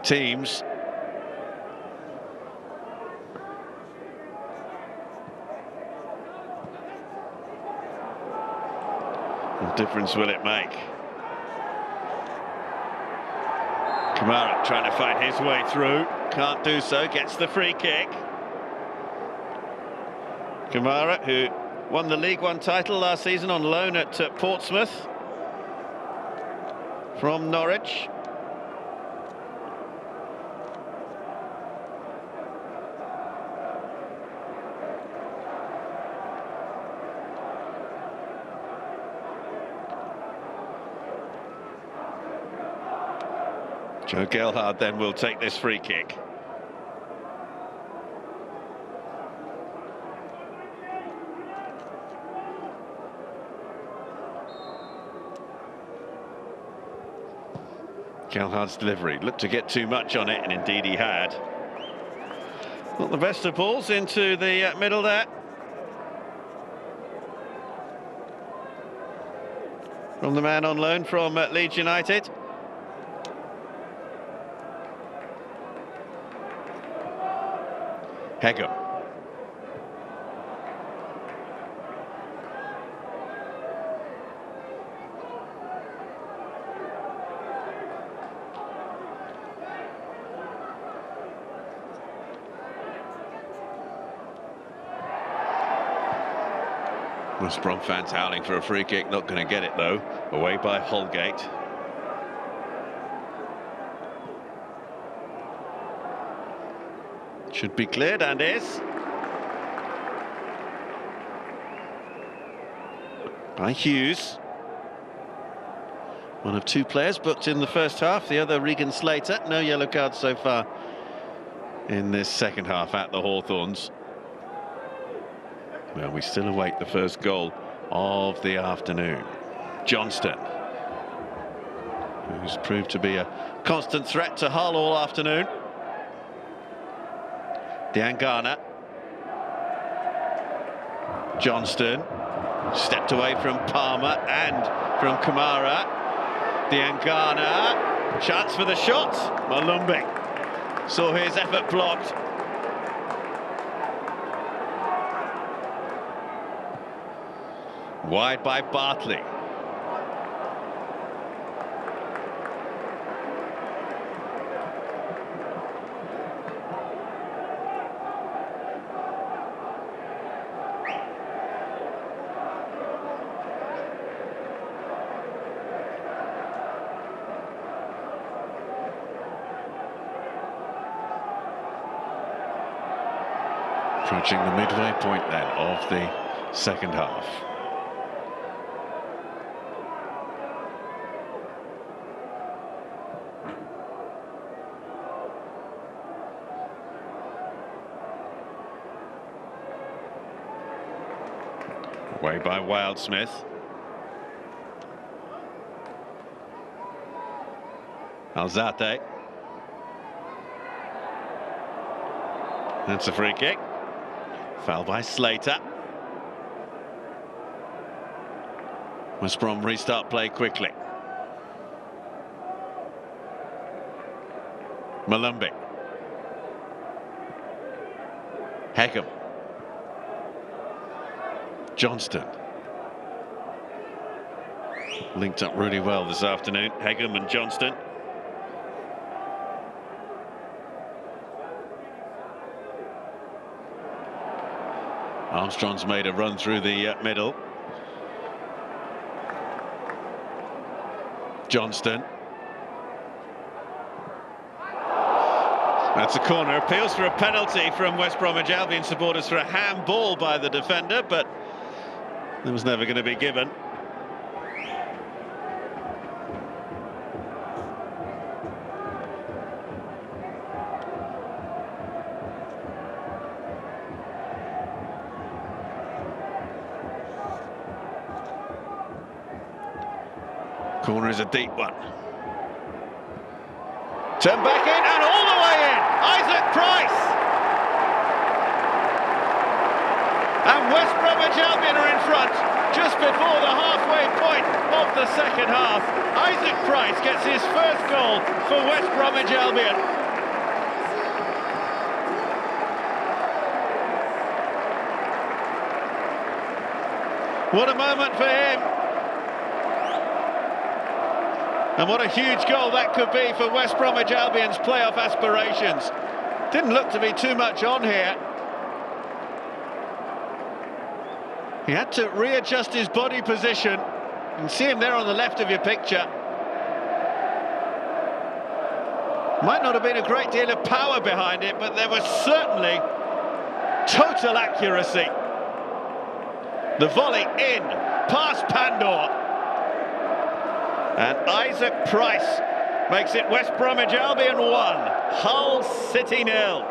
teams. What difference will it make? Kamara trying to find his way through, can't do so, gets the free kick. Kamara, who won the League One title last season on loan at Portsmouth from Norwich. Joe Gelhardt then will take this free kick. Gelhardt's delivery looked to get too much on it, and indeed he had. Not the best of balls into the middle there. From the man on loan from Leeds United. Hegum. West Brom fans howling for a free kick, not going to get it though. Away by Holgate. Should be cleared, and is. By Hughes. One of two players booked in the first half, the other Regan Slater. No yellow cards so far in this second half at the Hawthorns. Well, we still await the first goal of the afternoon. Johnston, who's proved to be a constant threat to Hull all afternoon. Diangana. Johnston stepped away from Palmer and from Kamara. Diangana, chance for the shot. Malumbi saw his effort blocked. Wide by Bartley. Approaching the midway point then of the second half. Away by Wildsmith. Alzate. That's a free kick. Foul by Slater. West Brom restart play quickly. Malumbi. Heckham. Johnston. Linked up really well this afternoon, Heckham and Johnston. Armstrong's made a run through the middle. Johnston. That's a corner. Appeals for a penalty from West Bromwich Albion supporters for a handball by the defender, but it was never going to be given. Corner is a deep one. Turn back in and all the way in. Isaac Price. And West Bromwich Albion are in front just before the halfway point of the second half. Isaac Price gets his first goal for West Bromwich Albion. What a moment for him. And what a huge goal that could be for West Bromwich Albion's playoff aspirations. Didn't look to be too much on here. He had to readjust his body position. You can see him there on the left of your picture. Might not have been a great deal of power behind it, but there was certainly total accuracy. The volley in, past Pandor. And Isaac Price makes it West Bromwich Albion 1, Hull City 0.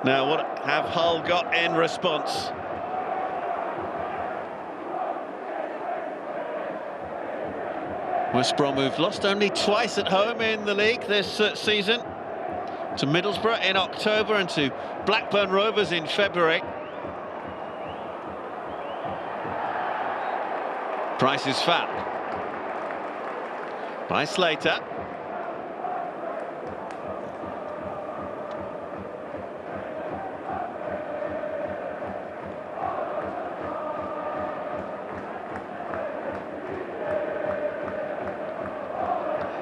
Now, what have Hull got in response? West Brom, who've lost only twice at home in the league this season, to Middlesbrough in October and to Blackburn Rovers in February. Price is fouled by Slater.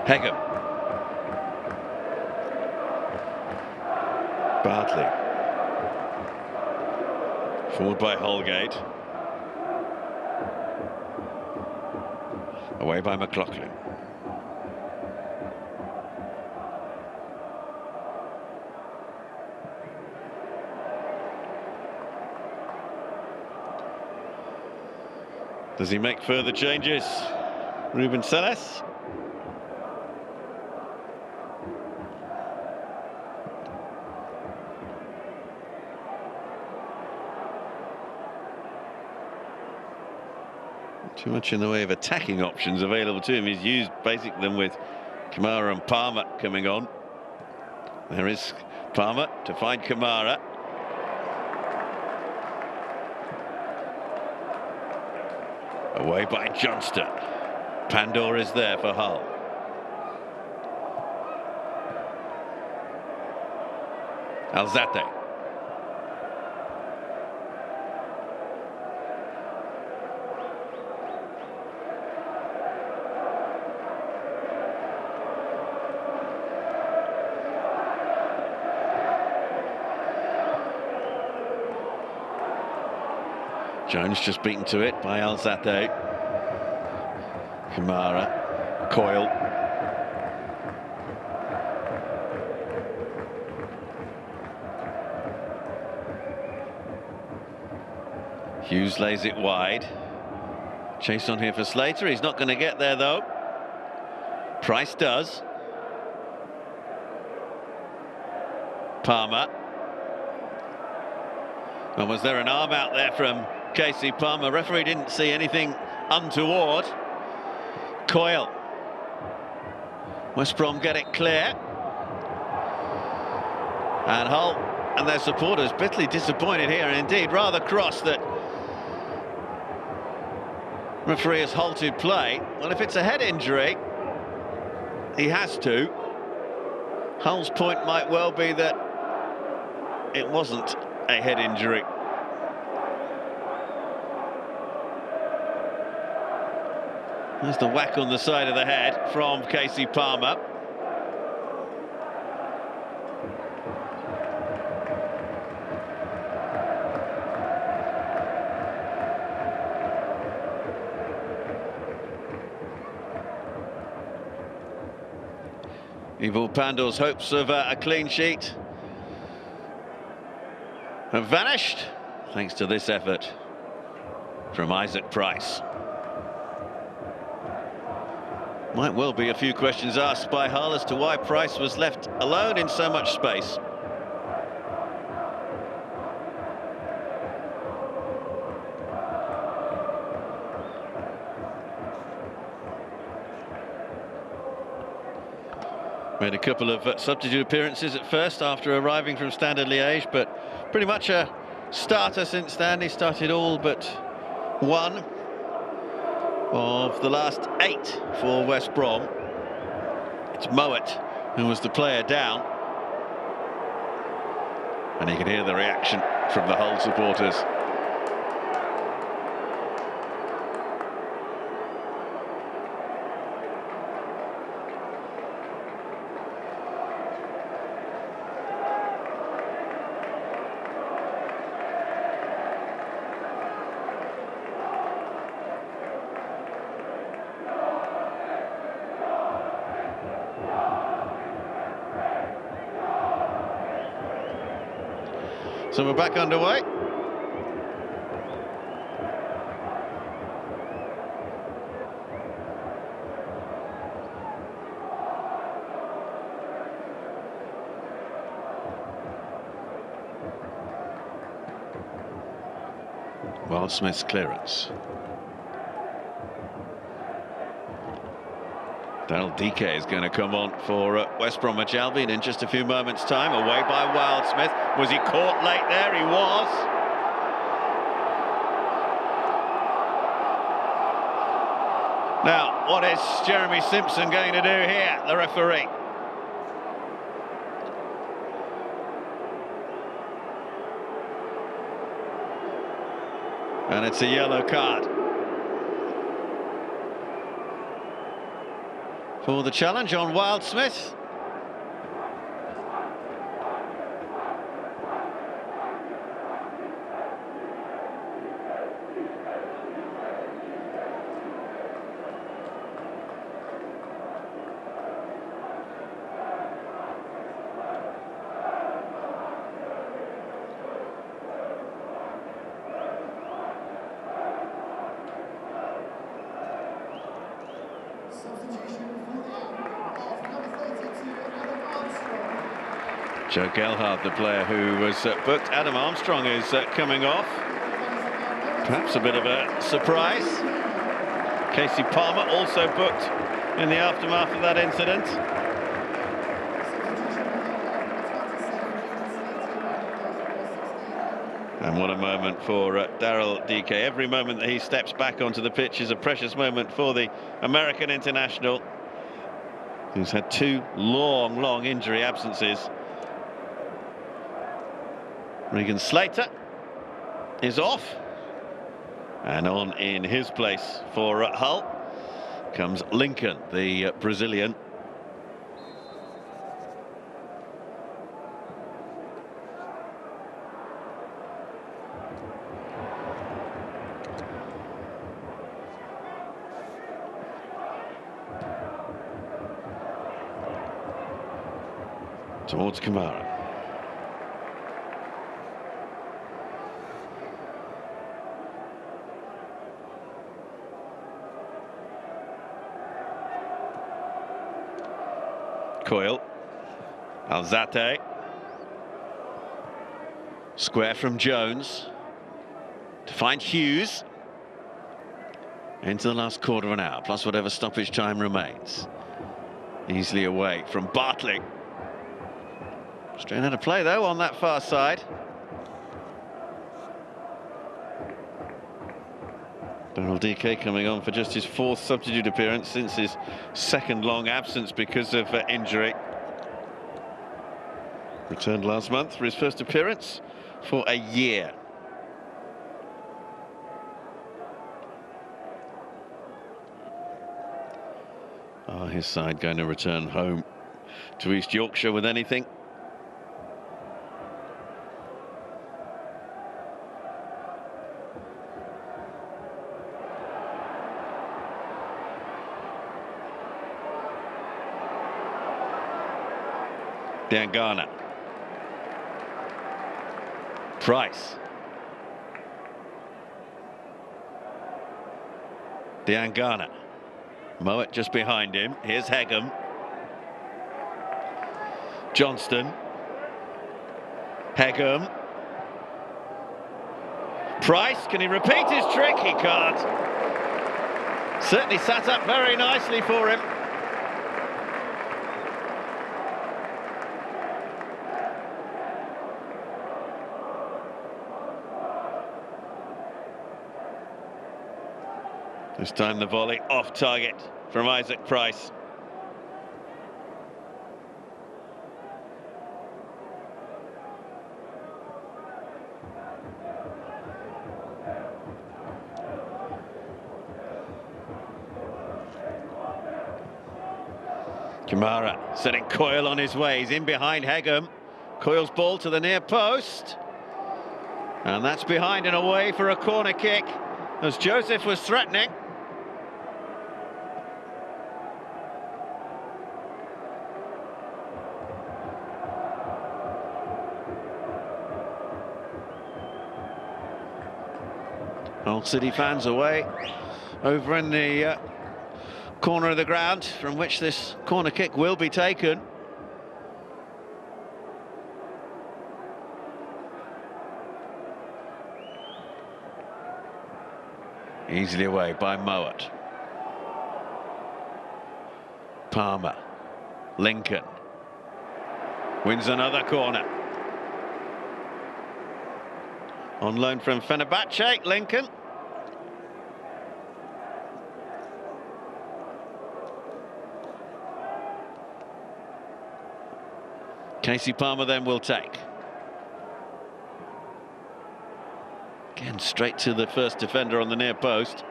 Hegem. Bartley. Forward by Holgate. Away by McLaughlin. Does he make further changes? Ruben Celes. Too much in the way of attacking options available to him. He's used basically them with Kamara and Palmer coming on. There is Palmer to find Kamara. Away by Johnston. Pandor is there for Hull. Alzate. Jones just beaten to it by Alzate. Kamara, Coyle. Hughes lays it wide. Chase on here for Slater. He's not going to get there though. Price does. Palmer. And was there an arm out there from Casey Palmer? Referee didn't see anything untoward. Coyle. West Brom get it clear. And Hull and their supporters bitterly disappointed here, and indeed rather cross that referee has halted play. Well, if it's a head injury, he has to. Hull's point might well be that it wasn't a head injury. There's the whack on the side of the head from Casey Palmer. Evil Pandor's hopes of a clean sheet have vanished thanks to this effort from Isaac Price. Might well be a few questions asked by Hull as to why Price was left alone in so much space. Made a couple of substitute appearances at first after arriving from Standard Liège, but pretty much a starter since then. He started all but one of the last 8 for West Brom. It's Mowat who was the player down, and you can hear the reaction from the Hull supporters. So we're back underway. Well, Smith's clearance. Daryl DK is going to come on for West Bromwich Albion in just a few moments' time. Away by Wildsmith. Was he caught late there? He was. Now, what is Jeremy Simpson going to do here, the referee? And it's a yellow card for the challenge on Wildsmith. Joe Gelhardt, the player who was booked. Adam Armstrong is coming off. Perhaps a bit of a surprise. Casey Palmer also booked in the aftermath of that incident. And what a moment for Daryl Dike. Every moment that he steps back onto the pitch is a precious moment for the American international, who's had two long injury absences. Regan Slater is off, and on in his place for Hull comes Lincoln, the Brazilian. Towards Kamara. Coyle, Alzate, square from Jones to find Hughes into the last quarter of an hour, plus whatever stoppage time remains. Easily away from Bartley. Straight out of play though on that far side. Daryl Dike coming on for just his fourth substitute appearance since his second long absence because of injury. Returned last month for his first appearance for a year. Are his side going to return home to East Yorkshire with anything? Diangana. Price. Diangana. Mowat just behind him. Here's Hegum. Johnston. Hegum. Price, can he repeat his trick? He can't. Certainly sat up very nicely for him. This time the volley off target from Isaac Price. Kamara setting Coyle on his way. He's in behind Hegum. Coyle's ball to the near post. And that's behind and away for a corner kick, as Joseph was threatening. Old City fans away over in the corner of the ground from which this corner kick will be taken. Easily away by Mowat. Palmer. Lincoln. Wins another corner. On loan from Fenerbahce, Lincoln. Casey Palmer then will take. Again, straight to the first defender on the near post.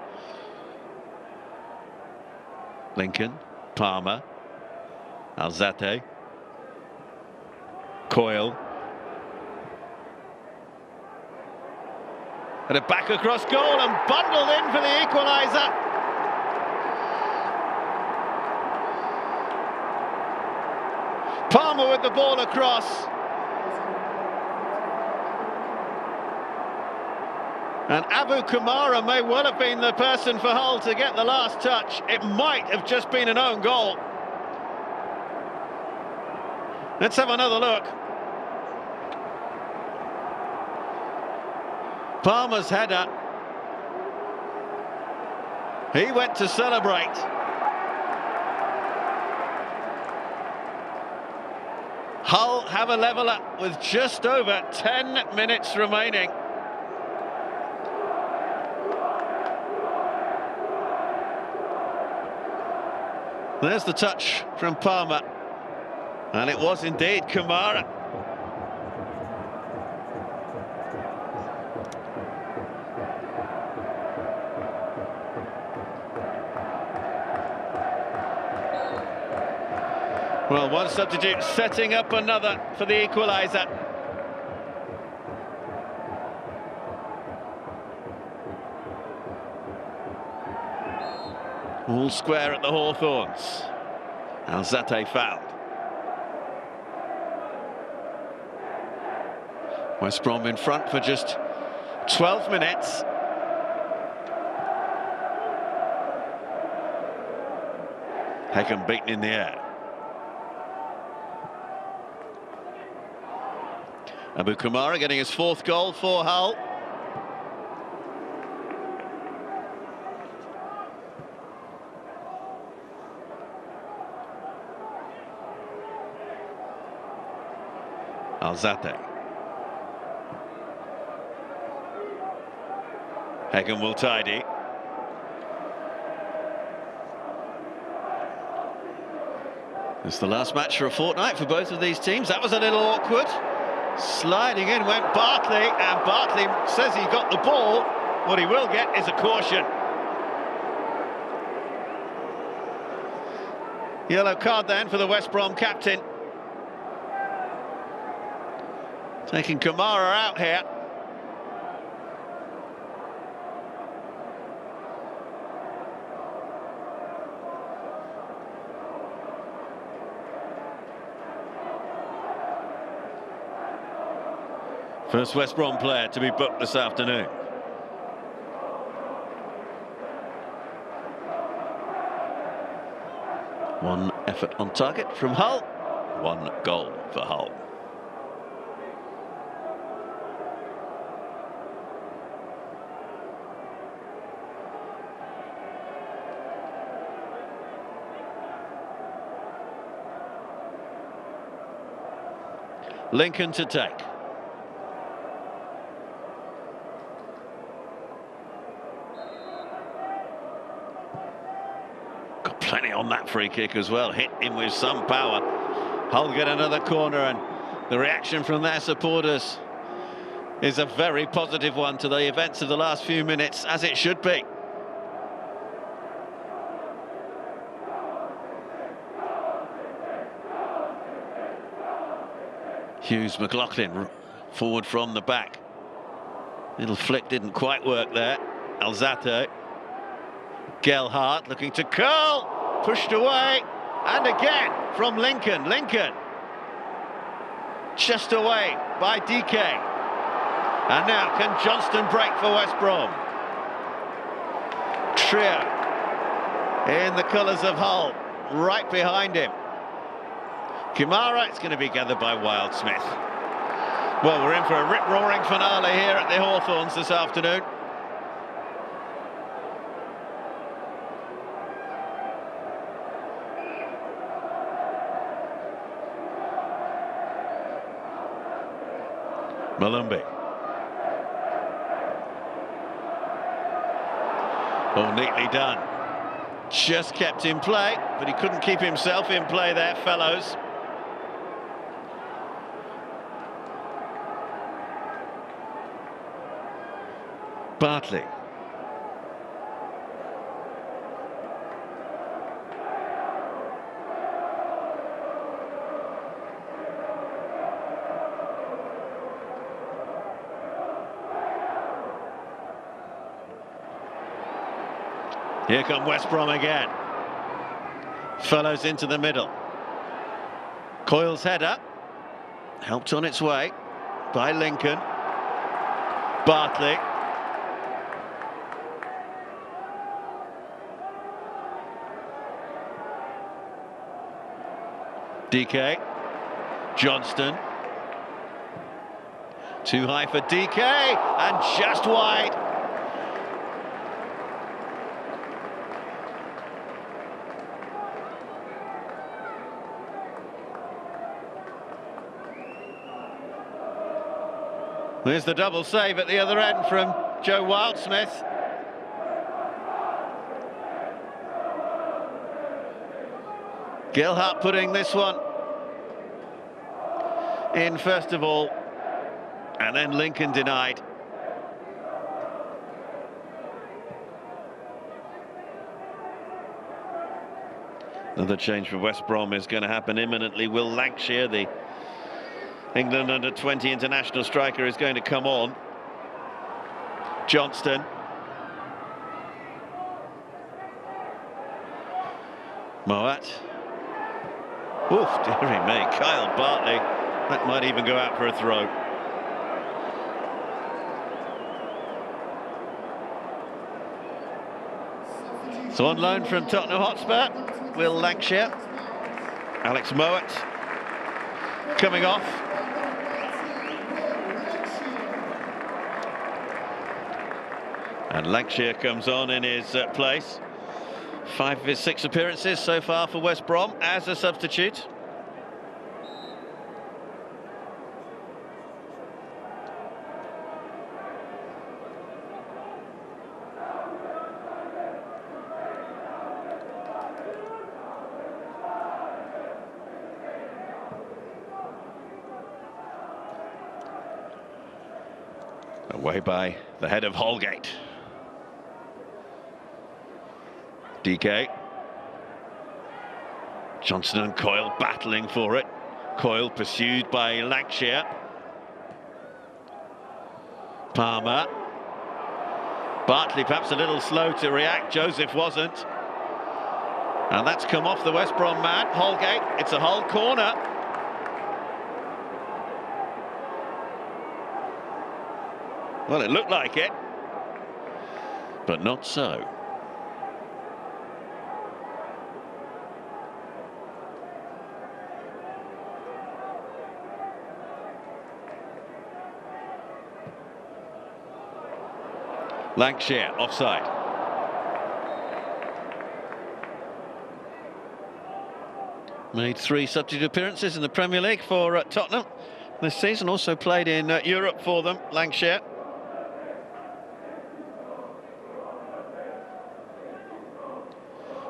Lincoln. Palmer. Alzate. Coyle. And a back across goal and bundled in for the equaliser. Palmer with the ball across. And Abu Kamara may well have been the person for Hull to get the last touch. It might have just been an own goal. Let's have another look. Palmer's header. He went to celebrate. Hull have a leveller with just over 10 minutes remaining. There's the touch from Palmer. And it was indeed Kamara. Well, one substitute setting up another for the equaliser. All square at the Hawthorns. Alzate fouled. West Brom in front for just 12 minutes. Hagen beaten in the air. Abu Kamara getting his 4th goal for Hull. Alzate. Hagen will tidy. It's the last match for a fortnight for both of these teams. That was a little awkward. Sliding in went Bartley, and Bartley says he got the ball. What he will get is a caution. Yellow card then for the West Brom captain. Taking Kamara out here. First West Brom player to be booked this afternoon. One effort on target from Hull, 1 goal for Hull. Lincoln to take. Got plenty on that free kick as well, hit him with some power. Hull get another corner, and the reaction from their supporters is a very positive one to the events of the last few minutes, as it should be. Hughes McLaughlin forward from the back. Little flick didn't quite work there. Alzate. Gelhardt looking to curl. Pushed away. And again from Lincoln. Lincoln. Just away by DK. And now can Johnston break for West Brom? Trier in the colours of Hull. Right behind him. Kamara, it's going to be gathered by Wildsmith. Well, we're in for a rip-roaring finale here at the Hawthorns this afternoon. Malumbi. Oh, neatly done. Just kept in play, but he couldn't keep himself in play there, Fellows. Bartley. Here come West Brom again. Follows into the middle. Coyle's header. Helped on its way by Lincoln. Bartley. DK. Johnston. Too high for DK and just wide. There's the double save at the other end from Joe Wildsmith. Gilhart putting this one in first of all, and then Lincoln denied. Another change for West Brom is going to happen imminently. Will Lancashire, the England under-20 international striker, is going to come on. Johnston. Moat. Oof, dearie me. Kyle Bartley. That might even go out for a throw. So on loan from Tottenham Hotspur, Will Lancashire. Alex Moat coming off. And Lancashire comes on in his place. 5 of his 6 appearances so far for West Brom as a substitute. Away by the head of Holgate. DK. Johnson and Coyle battling for it. Coyle pursued by Lancashire. Palmer. Bartley perhaps a little slow to react. Joseph wasn't. And that's come off the West Brom man. Holgate. It's a Hull corner. Well, it looked like it, but not so. Lancashire offside. Made 3 substitute appearances in the Premier League for Tottenham this season. Also played in Europe for them, Lancashire.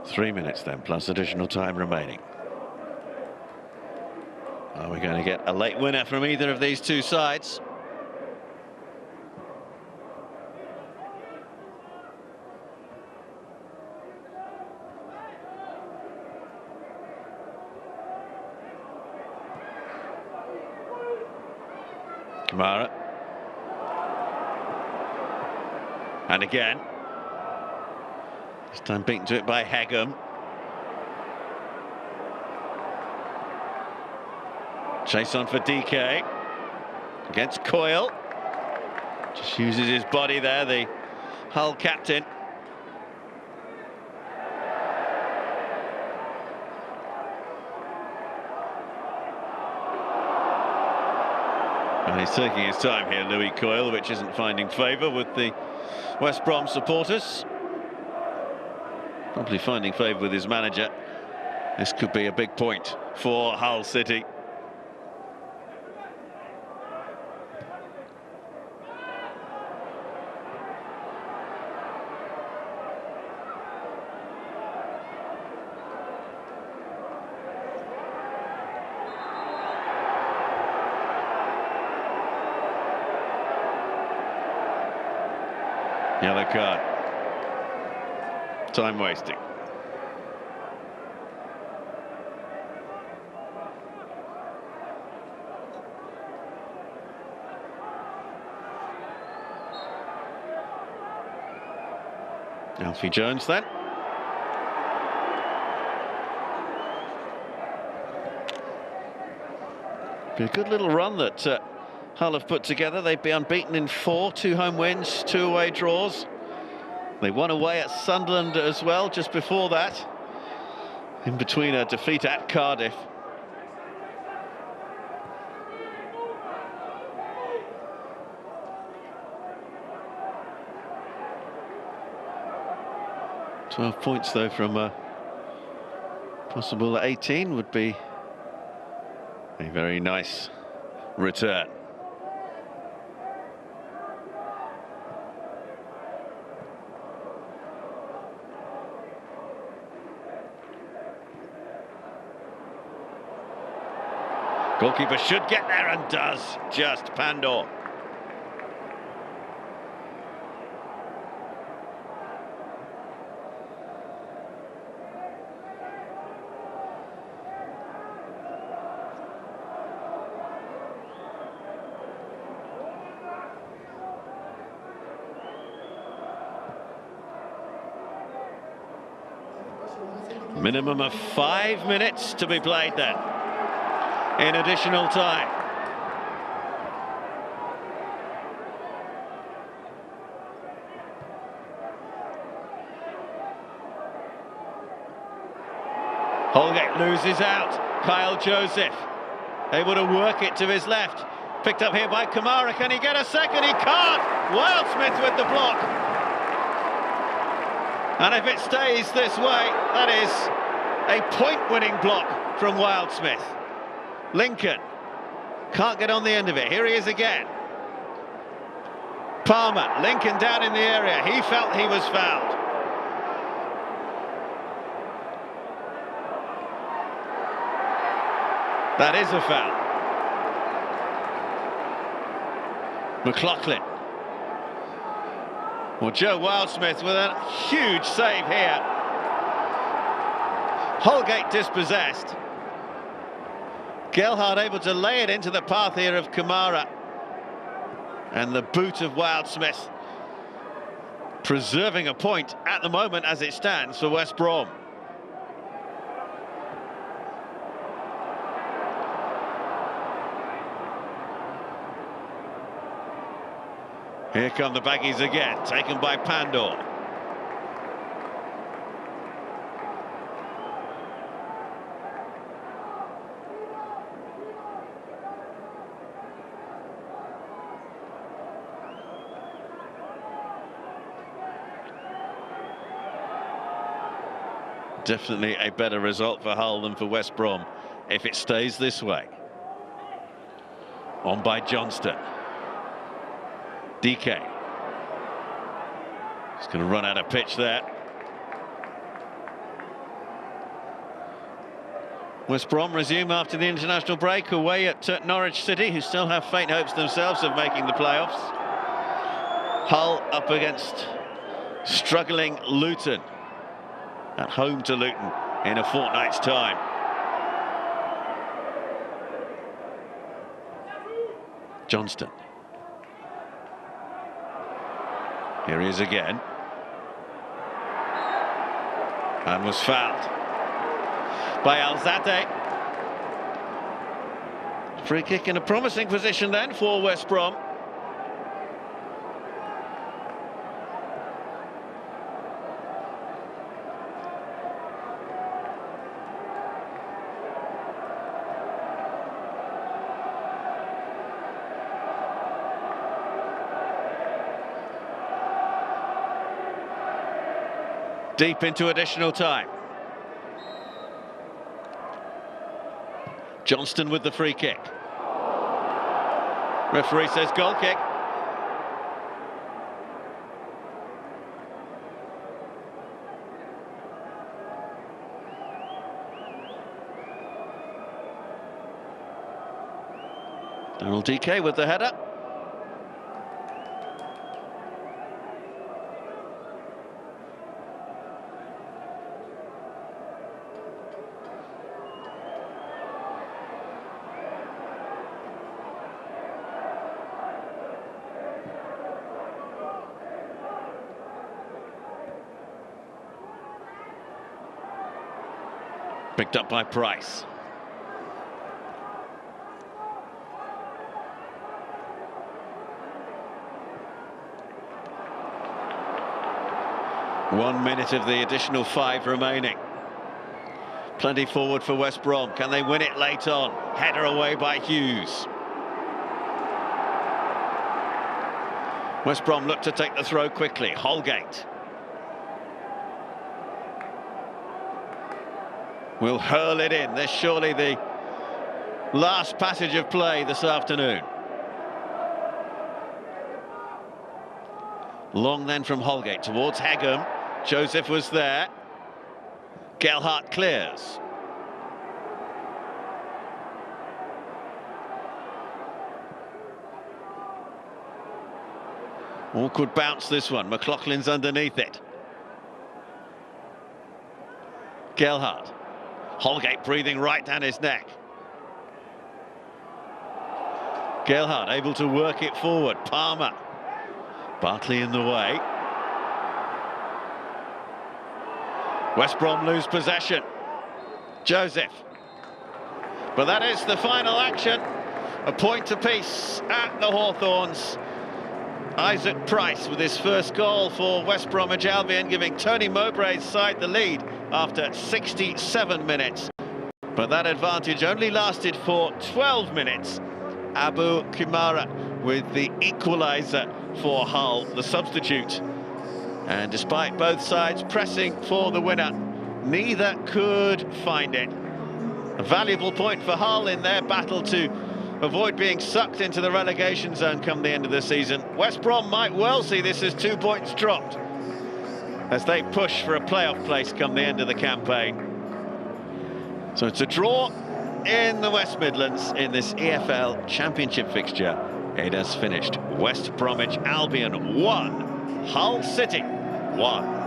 Three minutes then, plus additional time remaining. Are we going to get a late winner from either of these two sides? Kamara. And again. This time beaten to it by Hegum. Chase on for DK. Against Coyle. Just uses his body there, the Hull captain. And he's taking his time here, Louis Coyle, which isn't finding favour with the West Brom supporters. Probably finding favour with his manager. This could be a big point for Hull City. Yellow card. Time wasting. Alfie Jones then. Be a good little run that Hull have put together. They'd be unbeaten in 4, 2 home wins, 2 away draws. They won away at Sunderland as well just before that, in between a defeat at Cardiff. "12 points though from possible 18 would be a very nice return." Goalkeeper should get there and does, just Pandor. Minimum of 5 minutes to be played then, in additional time. Holgate loses out. Kyle Joseph able to work it to his left. Picked up here by Kamara. Can he get a second? He can't. Wildsmith with the block. And if it stays this way, that is a point-winning block from Wildsmith. Lincoln can't get on the end of it. Here he is again. Palmer, Lincoln down in the area. He felt he was fouled. That is a foul. McLaughlin. Well, Joe Wildsmith with a huge save here. Holgate dispossessed. Gelhardt able to lay it into the path here of Kamara. And the boot of Wildsmith preserving a point at the moment as it stands for West Brom. Here come the Baggies again, taken by Pandor. Definitely a better result for Hull than for West Brom if it stays this way. On by Johnston. DK. He's going to run out of pitch there. West Brom resume after the international break away at Norwich City, who still have faint hopes themselves of making the playoffs. Hull up against struggling Luton at home to Luton in a fortnight's time. Johnston. Here he is again. And was fouled by Alzate. Free kick in a promising position then for West Brom. Deep into additional time. Johnston with the free kick. Referee says goal kick. Donald DK with the header. Picked up by Price. 1 minute of the additional 5 remaining. Plenty forward for West Brom. Can they win it late on? Header away by Hughes. West Brom look to take the throw quickly. Holgate will hurl it in. This surely the last passage of play this afternoon. Long then from Holgate towards Hegum. Joseph was there. Gelhardt clears. Awkward bounce this one. McLaughlin's underneath it. Gelhardt. Holgate breathing right down his neck. Gelhardt able to work it forward. Palmer. Bartley in the way. West Brom lose possession. Joseph. But that is the final action. A point apiece at the Hawthorns. Isaac Price with his first goal for West Bromwich Albion, giving Tony Mowbray's side the lead after 67 minutes. But that advantage only lasted for 12 minutes. Abu Kimara with the equaliser for Hull, the substitute. And despite both sides pressing for the winner, neither could find it. A valuable point for Hull in their battle to avoid being sucked into the relegation zone come the end of the season. West Brom might well see this as 2 points dropped as they push for a playoff place come the end of the campaign. So it's a draw in the West Midlands in this EFL Championship fixture. It has finished West Bromwich Albion 1, Hull City 1.